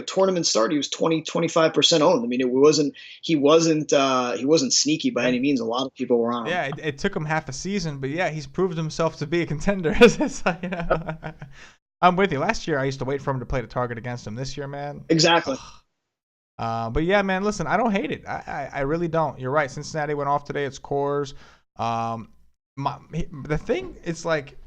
S2: tournament start, he was 25% owned. I mean, he wasn't sneaky by any means. A lot of people were on him.
S1: Yeah, it took him half a season, but yeah, he's proved himself to be a contender. It's like, I'm with you. Last year, I used to wait for him to play the target against him. This year, man,
S2: exactly.
S1: But yeah, man, listen, I don't hate it. I really don't. You're right. Cincinnati went off today. It's Coors. The thing is, like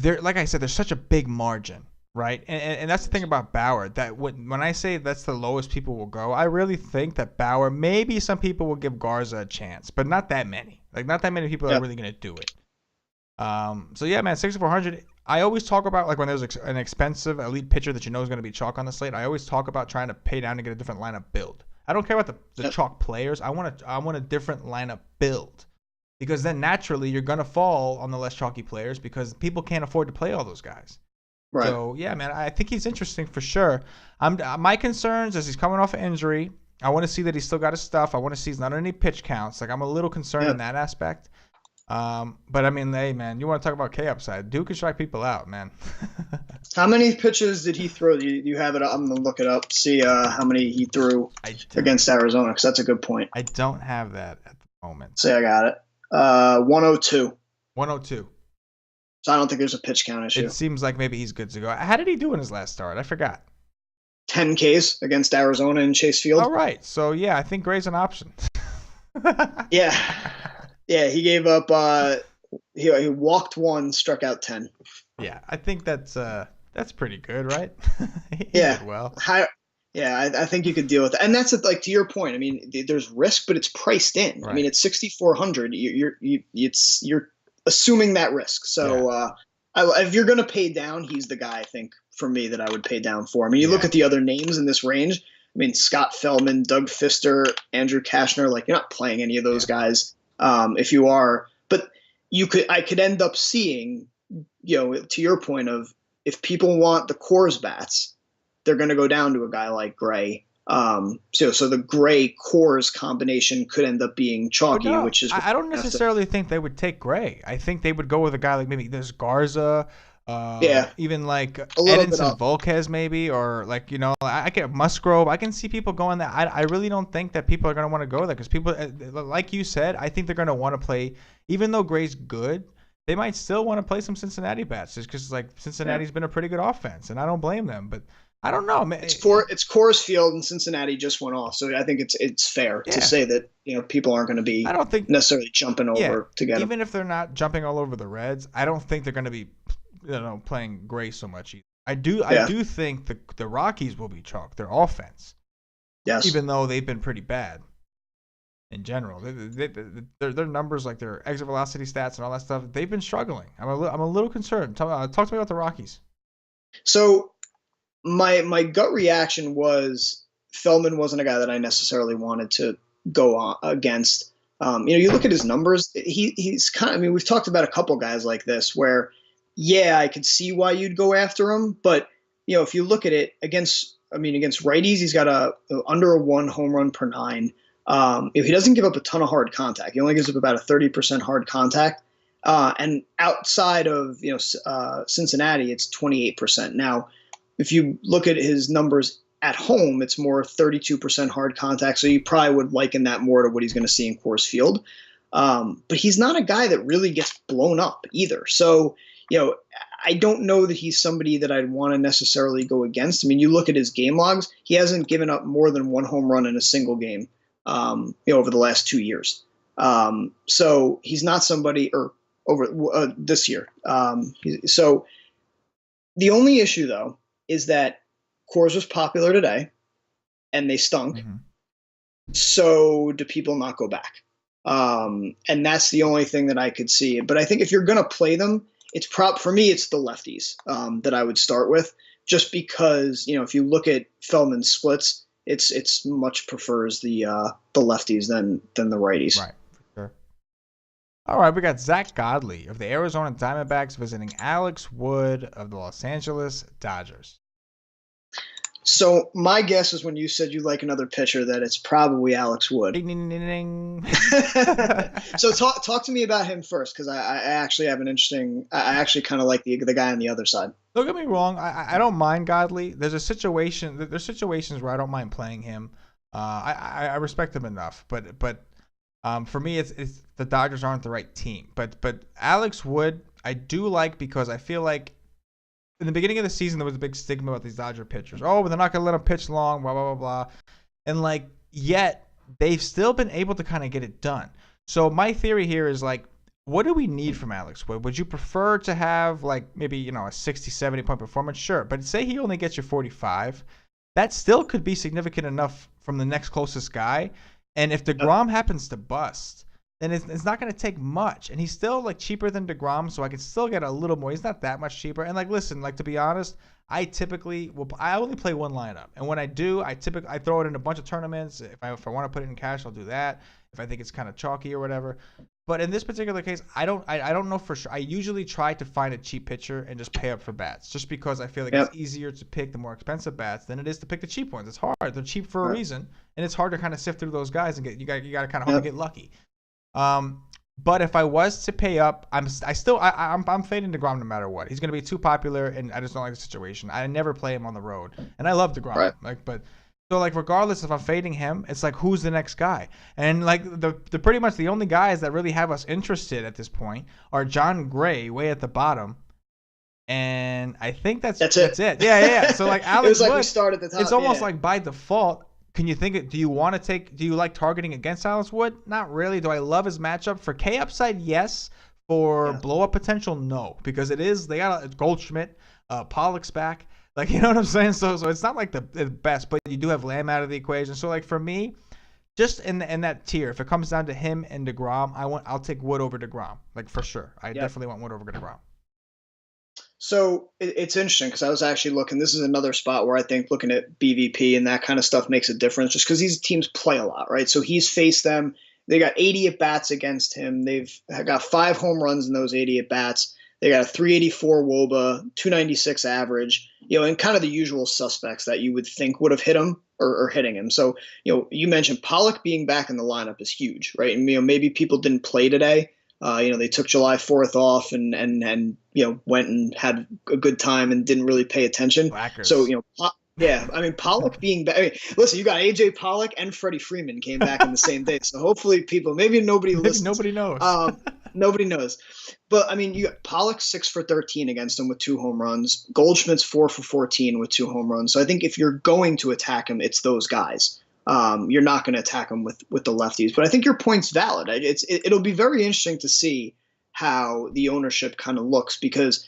S1: I said, there's such a big margin, right? And that's the thing about Bauer, that when I say that's the lowest people will go, I really think that Bauer, maybe some people will give Garza a chance, but not that many. Like, not that many people are really going to do it. So yeah, man, 6,400. I always talk about, like, when there's an expensive elite pitcher that you know is going to be chalk on the slate, I always talk about trying to pay down to get a different lineup build. I don't care about the chalk players. I want a different lineup build, because then naturally you're going to fall on the less chalky players because people can't afford to play all those guys. Right. So yeah, man, I think he's interesting for sure. My concerns is he's coming off an injury. I want to see that he's still got his stuff. I want to see he's not on any pitch counts. Like, I'm a little concerned in that aspect. But I mean, hey, man, you want to talk about K upside? Dude can strike people out, man.
S2: How many pitches did he throw? You have it? I'm gonna look it up. See how many he threw against Arizona, because that's a good point.
S1: I don't have that at the moment.
S2: See, I got it. 102.
S1: 102.
S2: So I don't think there's a pitch count issue.
S1: It seems like maybe he's good to go. How did he do in his last start? I forgot.
S2: 10 Ks against Arizona in Chase Field.
S1: All right. So yeah, I think Gray's an option.
S2: Yeah. Yeah, he gave up. He walked 1, struck out 10.
S1: Yeah, I think that's pretty good, right? He
S2: did
S1: well.
S2: I think you could deal with that, and that's like, to your point. I mean, there's risk, but it's priced in. Right. I mean, it's 6,400. You're assuming that risk. So if you're going to pay down, he's the guy, I think, for me, that I would pay down for. I mean, you look at the other names in this range. I mean, Scott Feldman, Doug Fister, Andrew Kashner. Like, you're not playing any of those guys. If you are, but I could end up seeing, to your point of, if people want the Coors bats, they're going to go down to a guy like Gray. So the Gray Coors combination could end up being chalky, which is.
S1: I don't necessarily think they would take Gray. I think they would go with a guy like, maybe there's Garza. Even like Edinson Volquez maybe, or like, I get Musgrove. I can see people going there. I really don't think that people are going to want to go there, because people, like you said, I think they're going to want to play, even though Gray's good, they might still want to play some Cincinnati bats, just because, like, Cincinnati's been a pretty good offense, and I don't blame them. But I don't know, man.
S2: It's Coors Field, and Cincinnati just went off, so I think it's fair to say that people aren't going to be, I don't think, necessarily jumping over to get them.
S1: Even if they're not jumping all over the Reds, I don't think they're going to be playing Gray so much either. I do think the Rockies will be chalk, their offense. Yes. Even though they've been pretty bad in general. Their numbers, like their exit velocity stats and all that stuff, they've been struggling. I'm a little concerned. Talk to me about the Rockies.
S2: So my gut reaction was Feldman wasn't a guy that I necessarily wanted to go on against. You look at his numbers, he's kind of, I mean, we've talked about a couple guys like this where, I could see why you'd go after him, but if you look at it against righties, he's got under a 1 home run per 9. He doesn't give up a ton of hard contact. He only gives up about a 30% hard contact, and outside of Cincinnati, it's 28%. Now, if you look at his numbers at home, it's more 32% hard contact, so you probably would liken that more to what he's going to see in Coors Field. But he's not a guy that really gets blown up either. So, I don't know that he's somebody that I'd want to necessarily go against. I mean, you look at his game logs, he hasn't given up more than 1 home run in a single game, over the last 2 years. So he's not somebody, or over this year. So the only issue, though, is that Coors was popular today and they stunk. Mm-hmm. So do people not go back? And that's the only thing that I could see. But I think if you're going to play them, for me, it's the lefties that I would start with, just because, if you look at Feldman's splits, it's much prefers the lefties than the righties.
S1: Right, for sure. All right, we got Zach Godley of the Arizona Diamondbacks visiting Alex Wood of the Los Angeles Dodgers.
S2: So my guess is when you said you like another pitcher that it's probably Alex Wood.
S1: Ding, ding, ding, ding.
S2: So talk to me about him first, because I actually have an interesting. I actually kind of like the guy on the other side.
S1: Don't get me wrong. I don't mind Godley. There's situations where I don't mind playing him. I respect him enough, but for me, it's the Dodgers aren't the right team. But Alex Wood, I do like because I feel like in the beginning of the season there was a big stigma about these Dodger pitchers. Oh, but they're not gonna let them pitch long, blah blah blah blah, and like yet they've still been able to kind of get it done. So my theory here is like, what do we need from Alex Wood? Would you prefer to have like maybe a 60, 70 point performance? Sure, but say he only gets you 45, that still could be significant enough from the next closest guy. And if DeGrom happens to bust, then it's not going to take much. And he's still like cheaper than DeGrom, so I could still get a little more. He's not that much cheaper. And like, listen, like to be honest, I only play one lineup, and when I do, I throw it in a bunch of tournaments. If I want to put it in cash, I'll do that. If I think it's kind of chalky or whatever. But in this particular case, I don't know for sure. I usually try to find a cheap pitcher and just pay up for bats, just because I feel like it's easier to pick the more expensive bats than it is to pick the cheap ones. It's hard. They're cheap for a reason, and it's hard to kind of sift through those guys and you got to kind of get lucky. But if I was to pay up, I'm fading DeGrom no matter what. He's going to be too popular, and I just don't like the situation. I never play him on the road, and I love DeGrom. Right. So like regardless if I'm fading him, it's like who's the next guy? And like the pretty much the only guys that really have us interested at this point are John Gray way at the bottom, and I think that's it. Yeah. So like Alex
S2: it was like
S1: Wood,
S2: we start at the top.
S1: It's almost like by default. Can you think it? Do you like targeting against Alex Wood? Not really. Do I love his matchup? For K upside, yes. For blow up potential, no. Because they got a Goldschmidt, Pollock's back. Like, you know what I'm saying? So it's not like the best, but you do have Lamb out of the equation. So like for me, just in that tier, if it comes down to him and DeGrom, I'll take Wood over DeGrom, like for sure. I definitely want Wood over DeGrom.
S2: So it's interesting because I was actually looking. This is another spot where I think looking at BVP and that kind of stuff makes a difference, just because these teams play a lot, right? So he's faced them. They got 80 at bats against him. They've got 5 home runs in those 80 at bats. They got a 384 WOBA, 296 average, and kind of the usual suspects that you would think would have hit him or hitting him. So, you mentioned Pollock being back in the lineup is huge, right? And, maybe people didn't play today. They took July 4th off and went and had a good time and didn't really pay attention.
S1: Blackers.
S2: So, Pollock being back. Listen, you got AJ Pollock and Freddie Freeman came back in the same day. So hopefully maybe nobody listens.
S1: Nobody knows.
S2: Nobody knows. But, you got Pollock 6 for 13 against him with 2 home runs. Goldschmidt's 4 for 14 with 2 home runs. So I think if you're going to attack him, it's those guys. You're not going to attack him with the lefties. But I think your point's valid. It'll be very interesting to see how the ownership kind of looks, because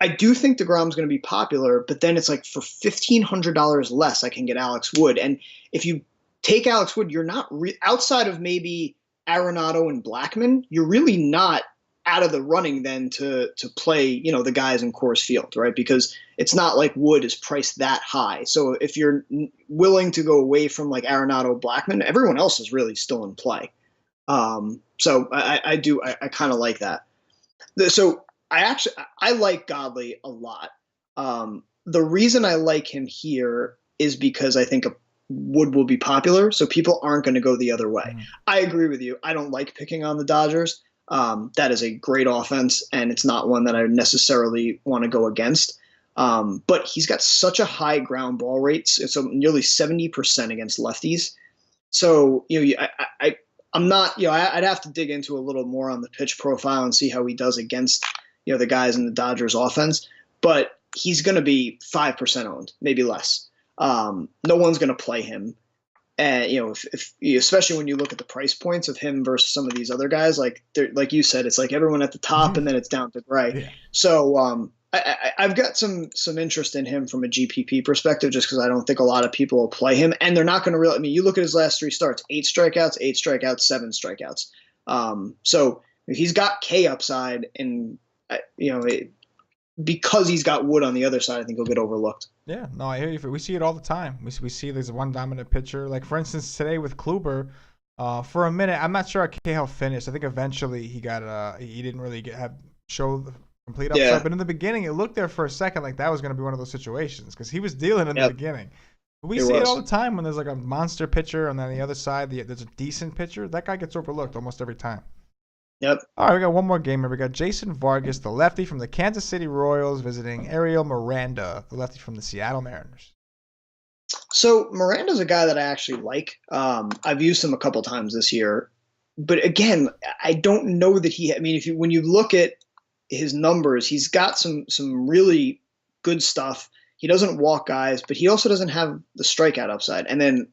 S2: I do think DeGrom's going to be popular, but then it's like for $1,500 less, I can get Alex Wood. And if you take Alex Wood, you're not outside of maybe Arenado and Blackmon, you're really not out of the running then to play, the guys in Coors Field, right? Because it's not like Wood is priced that high. So if you're willing to go away from like Arenado, Blackmon, everyone else is really still in play. So I kind of like that. So I like Godley a lot. The reason I like him here is because I think Wood will be popular, so people aren't going to go the other way. I agree with you. I don't like picking on the Dodgers. That is a great offense, and it's not one that I necessarily want to go against. But he's got such a high ground ball rate, so nearly 70% against lefties. So I'm not, I'd have to dig into a little more on the pitch profile and see how he does against the guys in the Dodgers offense. But he's going to be 5% owned, maybe less. No one's going to play him. And if especially when you look at the price points of him versus some of these other guys, like you said, it's like everyone at the top and then it's down to Gray. Yeah. So I've got some interest in him from a GPP perspective, just because I don't think a lot of people will play him, and they're not going to really. You look at his last 3 starts: 8 strikeouts, 7 strikeouts. So he's got K upside, and because he's got Wood on the other side, I think he'll get overlooked.
S1: Yeah, no, I hear you. We see it all the time. We see there's one dominant pitcher. Like, for instance, today with Kluber, for a minute, I'm not sure how finished. I think eventually he didn't really show the complete upside. Yeah. But in the beginning, it looked there for a second like that was going to be one of those situations, because he was dealing in the beginning. We see it all the time when there's like a monster pitcher, and then on the other side, there's a decent pitcher. That guy gets overlooked almost every time.
S2: Yep.
S1: All right, we got one more game here. We got Jason Vargas, the lefty from the Kansas City Royals, visiting Ariel Miranda, the lefty from the Seattle Mariners.
S2: So Miranda's a guy that I actually like. I've used him a couple times this year, but again, I don't know that I mean, when you look at his numbers, he's got some really good stuff. He doesn't walk guys, but he also doesn't have the strikeout upside. And then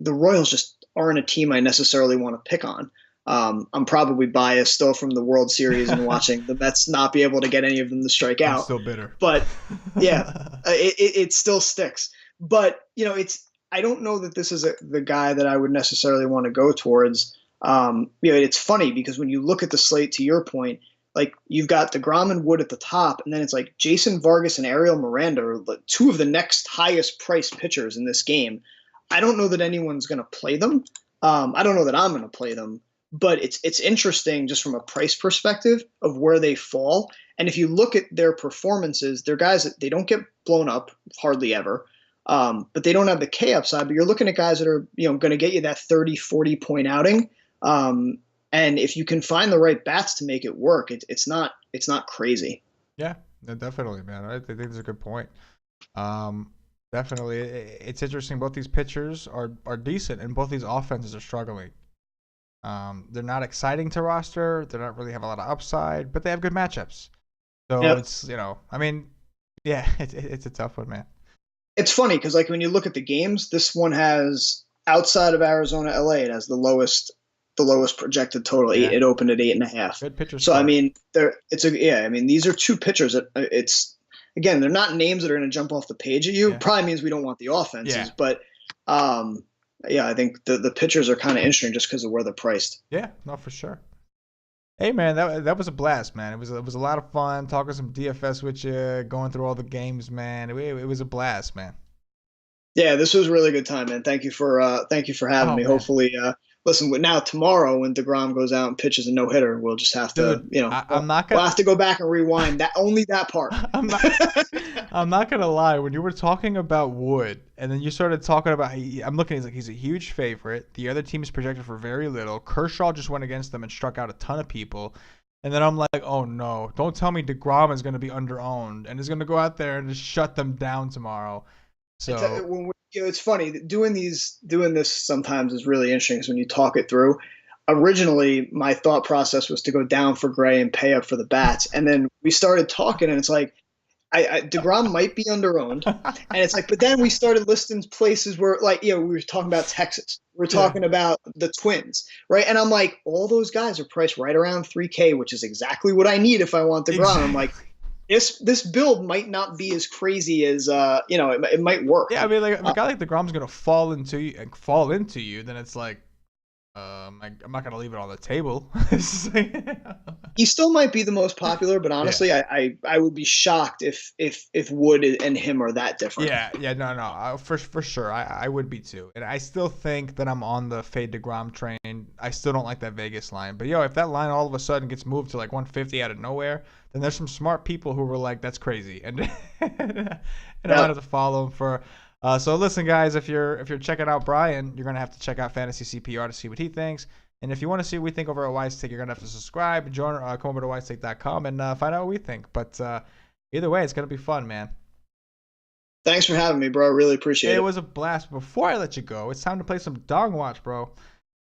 S2: the Royals just aren't a team I necessarily want to pick on. I'm probably biased still from the World Series and watching the Mets not be able to get any of them to strike out.
S1: I'm still bitter.
S2: But yeah, it still sticks. But I don't know that this is the guy that I would necessarily want to go towards. It's funny because when you look at the slate, to your point, like you've got DeGrom and Wood at the top, and then it's like Jason Vargas and Ariel Miranda are two of the next highest priced pitchers in this game. I don't know that anyone's going to play them. I don't know that I'm going to play them, but it's interesting just from a price perspective of where they fall. And if you look at their performances, they're guys that they don't get blown up hardly ever, but they don't have the K upside. But you're looking at guys that are going to get you that 30, 40 point outing. And if you can find the right bats to make it work, it's not crazy.
S1: Yeah, definitely, man. I think that's a good point. Definitely, it's interesting. Both these pitchers are decent, and both these offenses are struggling. They're not exciting to roster. They don't really have a lot of upside, but they have good matchups. So It's I mean, yeah, it's a tough one, man.
S2: It's funny because like when you look at the games, this one has outside of Arizona, LA, it has the lowest projected total. Yeah. It opened at 8.5.
S1: Good pitchers.
S2: So I mean, these are two pitchers that they're not names that are going to jump off the page at you. Yeah. Probably means we don't want the offenses, but I think the pitchers are kind of interesting just because of where they're priced.
S1: Yeah, no, for sure. Hey man, that was a blast, man. It was a lot of fun talking some DFS with you, going through all the games, man. It was a blast, man.
S2: Yeah, this was a really good time, man. Thank you for having me. Man. Hopefully, listen. Now tomorrow, when DeGrom goes out and pitches a no hitter, we'll just have to, we'll have to go back and rewind that part.
S1: I'm not gonna lie. When you were talking about Wood, and then you started talking about, I'm looking. He's a huge favorite. The other team is projected for very little. Kershaw just went against them and struck out a ton of people. And then I'm like, oh no! Don't tell me DeGrom is gonna be underowned and is gonna go out there and just shut them down tomorrow. So
S2: it's funny doing this sometimes is really interesting because when you talk it through. Originally, my thought process was to go down for Gray and pay up for the bats, and then we started talking, and it's like, DeGrom might be underowned, and it's like, but then we started listing places where, like, we were talking about Texas, we're talking about the Twins, right? And I'm like, all those guys are priced right around $3K, which is exactly what I need if I want DeGrom. Exactly. I'm like. This build might not be as crazy as it might work.
S1: Yeah, I mean, like if a guy like DeGrom's gonna fall into you, then it's like, I'm not gonna leave it on the table.
S2: He still might be the most popular, but honestly, yeah. I would be shocked if Wood and him are that different.
S1: No, for sure, I would be too, and I still think that I'm on the fade DeGrom train. I still don't like that Vegas line, but if that line all of a sudden gets moved to like 150 out of nowhere, then there's some smart people who were like, that's crazy, and I wanted to follow him for. So listen, guys, if you're checking out Brian, you're gonna have to check out Fantasy CPR to see what he thinks. And if you want to see what we think over at Wise Take, you're gonna have to subscribe, join, come over to wisetake.com and find out what we think. But either way, it's gonna be fun, man.
S2: Thanks for having me, bro. I really appreciate it.
S1: It was a blast. Before I let you go, it's time to play some Dog Watch, bro.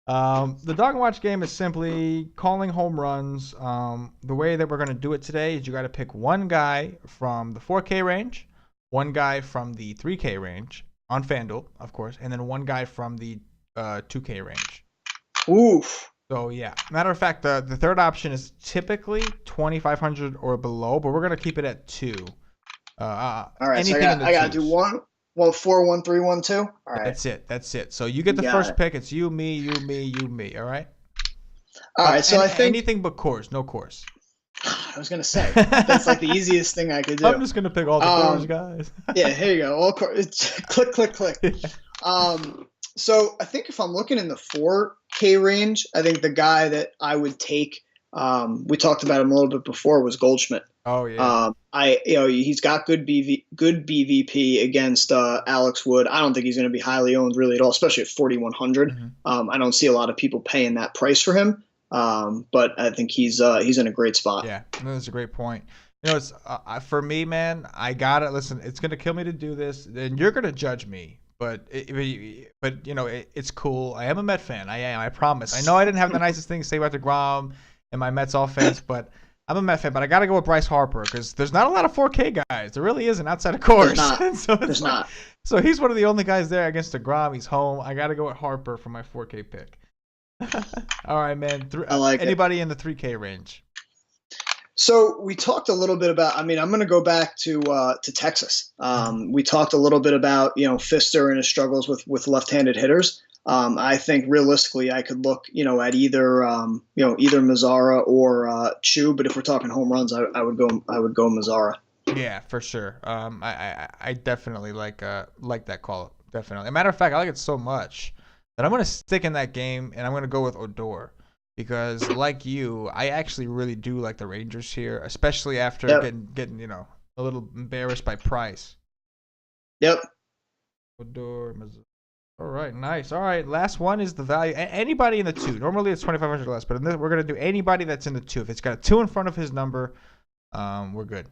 S1: The Dog Watch game is simply calling home runs. The way that we're gonna do it today is you got to pick one guy from the 4K range, one guy from the 3K range on FanDuel, of course, and then one guy from the 2K range.
S2: Oof.
S1: So yeah, matter of fact, the third option is typically 2,500 or below, but we're gonna keep it at 2.
S2: All right, so I gotta do 1, 4, 1, 3, 1, 2. All right,
S1: that's it. So you get the first pick. It's you, me. All right.
S2: All right. So I think
S1: anything but course, no course.
S2: I was gonna say that's like the easiest thing I could do.
S1: I'm just gonna pick all the course guys.
S2: Yeah, here you go. All click. Yeah. So I think if I'm looking in the 4K range, I think the guy that I would take, we talked about him a little bit before, was Goldschmidt.
S1: Oh yeah.
S2: He's got good BVP against Alex Wood. I don't think he's going to be highly owned really at all, especially at 4,100. I don't see a lot of people paying that price for him. But I think he's in a great spot.
S1: Yeah, that's a great point. It's for me, man. I gotta listen. It's gonna kill me to do this, and you're gonna judge me. But it's cool. I am a Met fan. I am. I promise. I know I didn't have the nicest thing to say about DeGrom and my Mets offense, but I'm a Met fan. But I gotta go with Bryce Harper because there's not a lot of 4K guys. There really isn't outside of Coors.
S2: There's not.
S1: So he's one of the only guys there against DeGrom. He's home. I gotta go with Harper for my 4K pick. All right, man.
S2: I like
S1: anybody in the 3K range.
S2: So we talked a little bit about. I mean, I'm going to go back to Texas. We talked a little bit about Fister and his struggles with left-handed hitters. I think realistically, I could look at either Mazzara or Chu. But if we're talking home runs, I would go Mazzara.
S1: Yeah, for sure. I definitely like that call. Definitely. As a matter of fact, I like it so much that I'm going to stick in that game, and I'm going to go with Odor. Because like you, I actually really do like the Rangers here, especially after getting a little embarrassed by Price.
S2: Yep.
S1: Odor. All right, nice. All right, last one is the value. Anybody in the 2. Normally it's 2,500 or less, but we're gonna do anybody that's in the 2. If it's got a 2 in front of his number, we're good.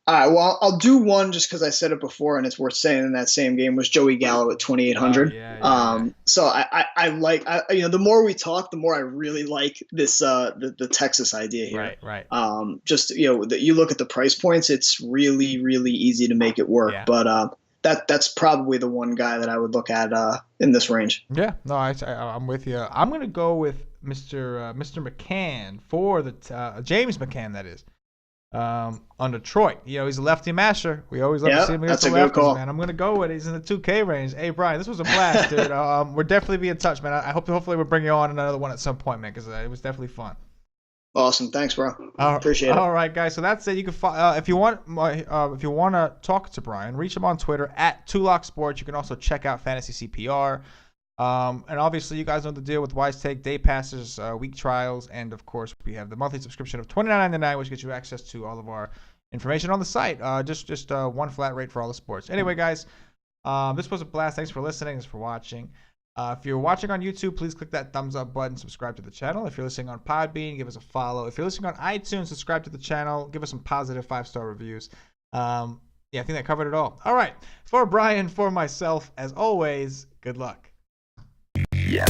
S2: All right, well, I'll do one just because I said it before, and it's worth saying in that same game was Joey Gallo at 2,800. So I like the more we talk, the more I really like this the Texas idea here.
S1: Right.
S2: You look at the price points, it's really really easy to make it work. Yeah. But that's probably the one guy that I would look at in this range.
S1: Yeah, no, I'm with you. I'm gonna go with Mr. McCann for the James McCann, that is. On Detroit. He's a lefty masher. We always love to see him against the lefties, man. I'm going to go with it. He's in the 2K range. Hey, Brian, this was a blast, dude. We'll definitely be in touch, man. Hopefully we'll bring you on another one at some point, man, because it was definitely fun.
S2: Awesome. Thanks, bro. Appreciate it.
S1: All right, guys. So that's it. You can if you want to talk to Brian, reach him on Twitter at Tulloch Sports. You can also check out Fantasy CPR. And obviously, you guys know the deal with Wise Take, day passes, week trials, and of course, we have the monthly subscription of $29.99, which gets you access to all of our information on the site. Just one flat rate for all the sports. Anyway, guys, this was a blast. Thanks for listening. Thanks for watching. If you're watching on YouTube, please click that thumbs up button. Subscribe to the channel. If you're listening on Podbean, give us a follow. If you're listening on iTunes, subscribe to the channel. Give us some positive 5-star reviews. I think that covered it all. All right, for Brian, for myself, as always, good luck.
S3: Yeah.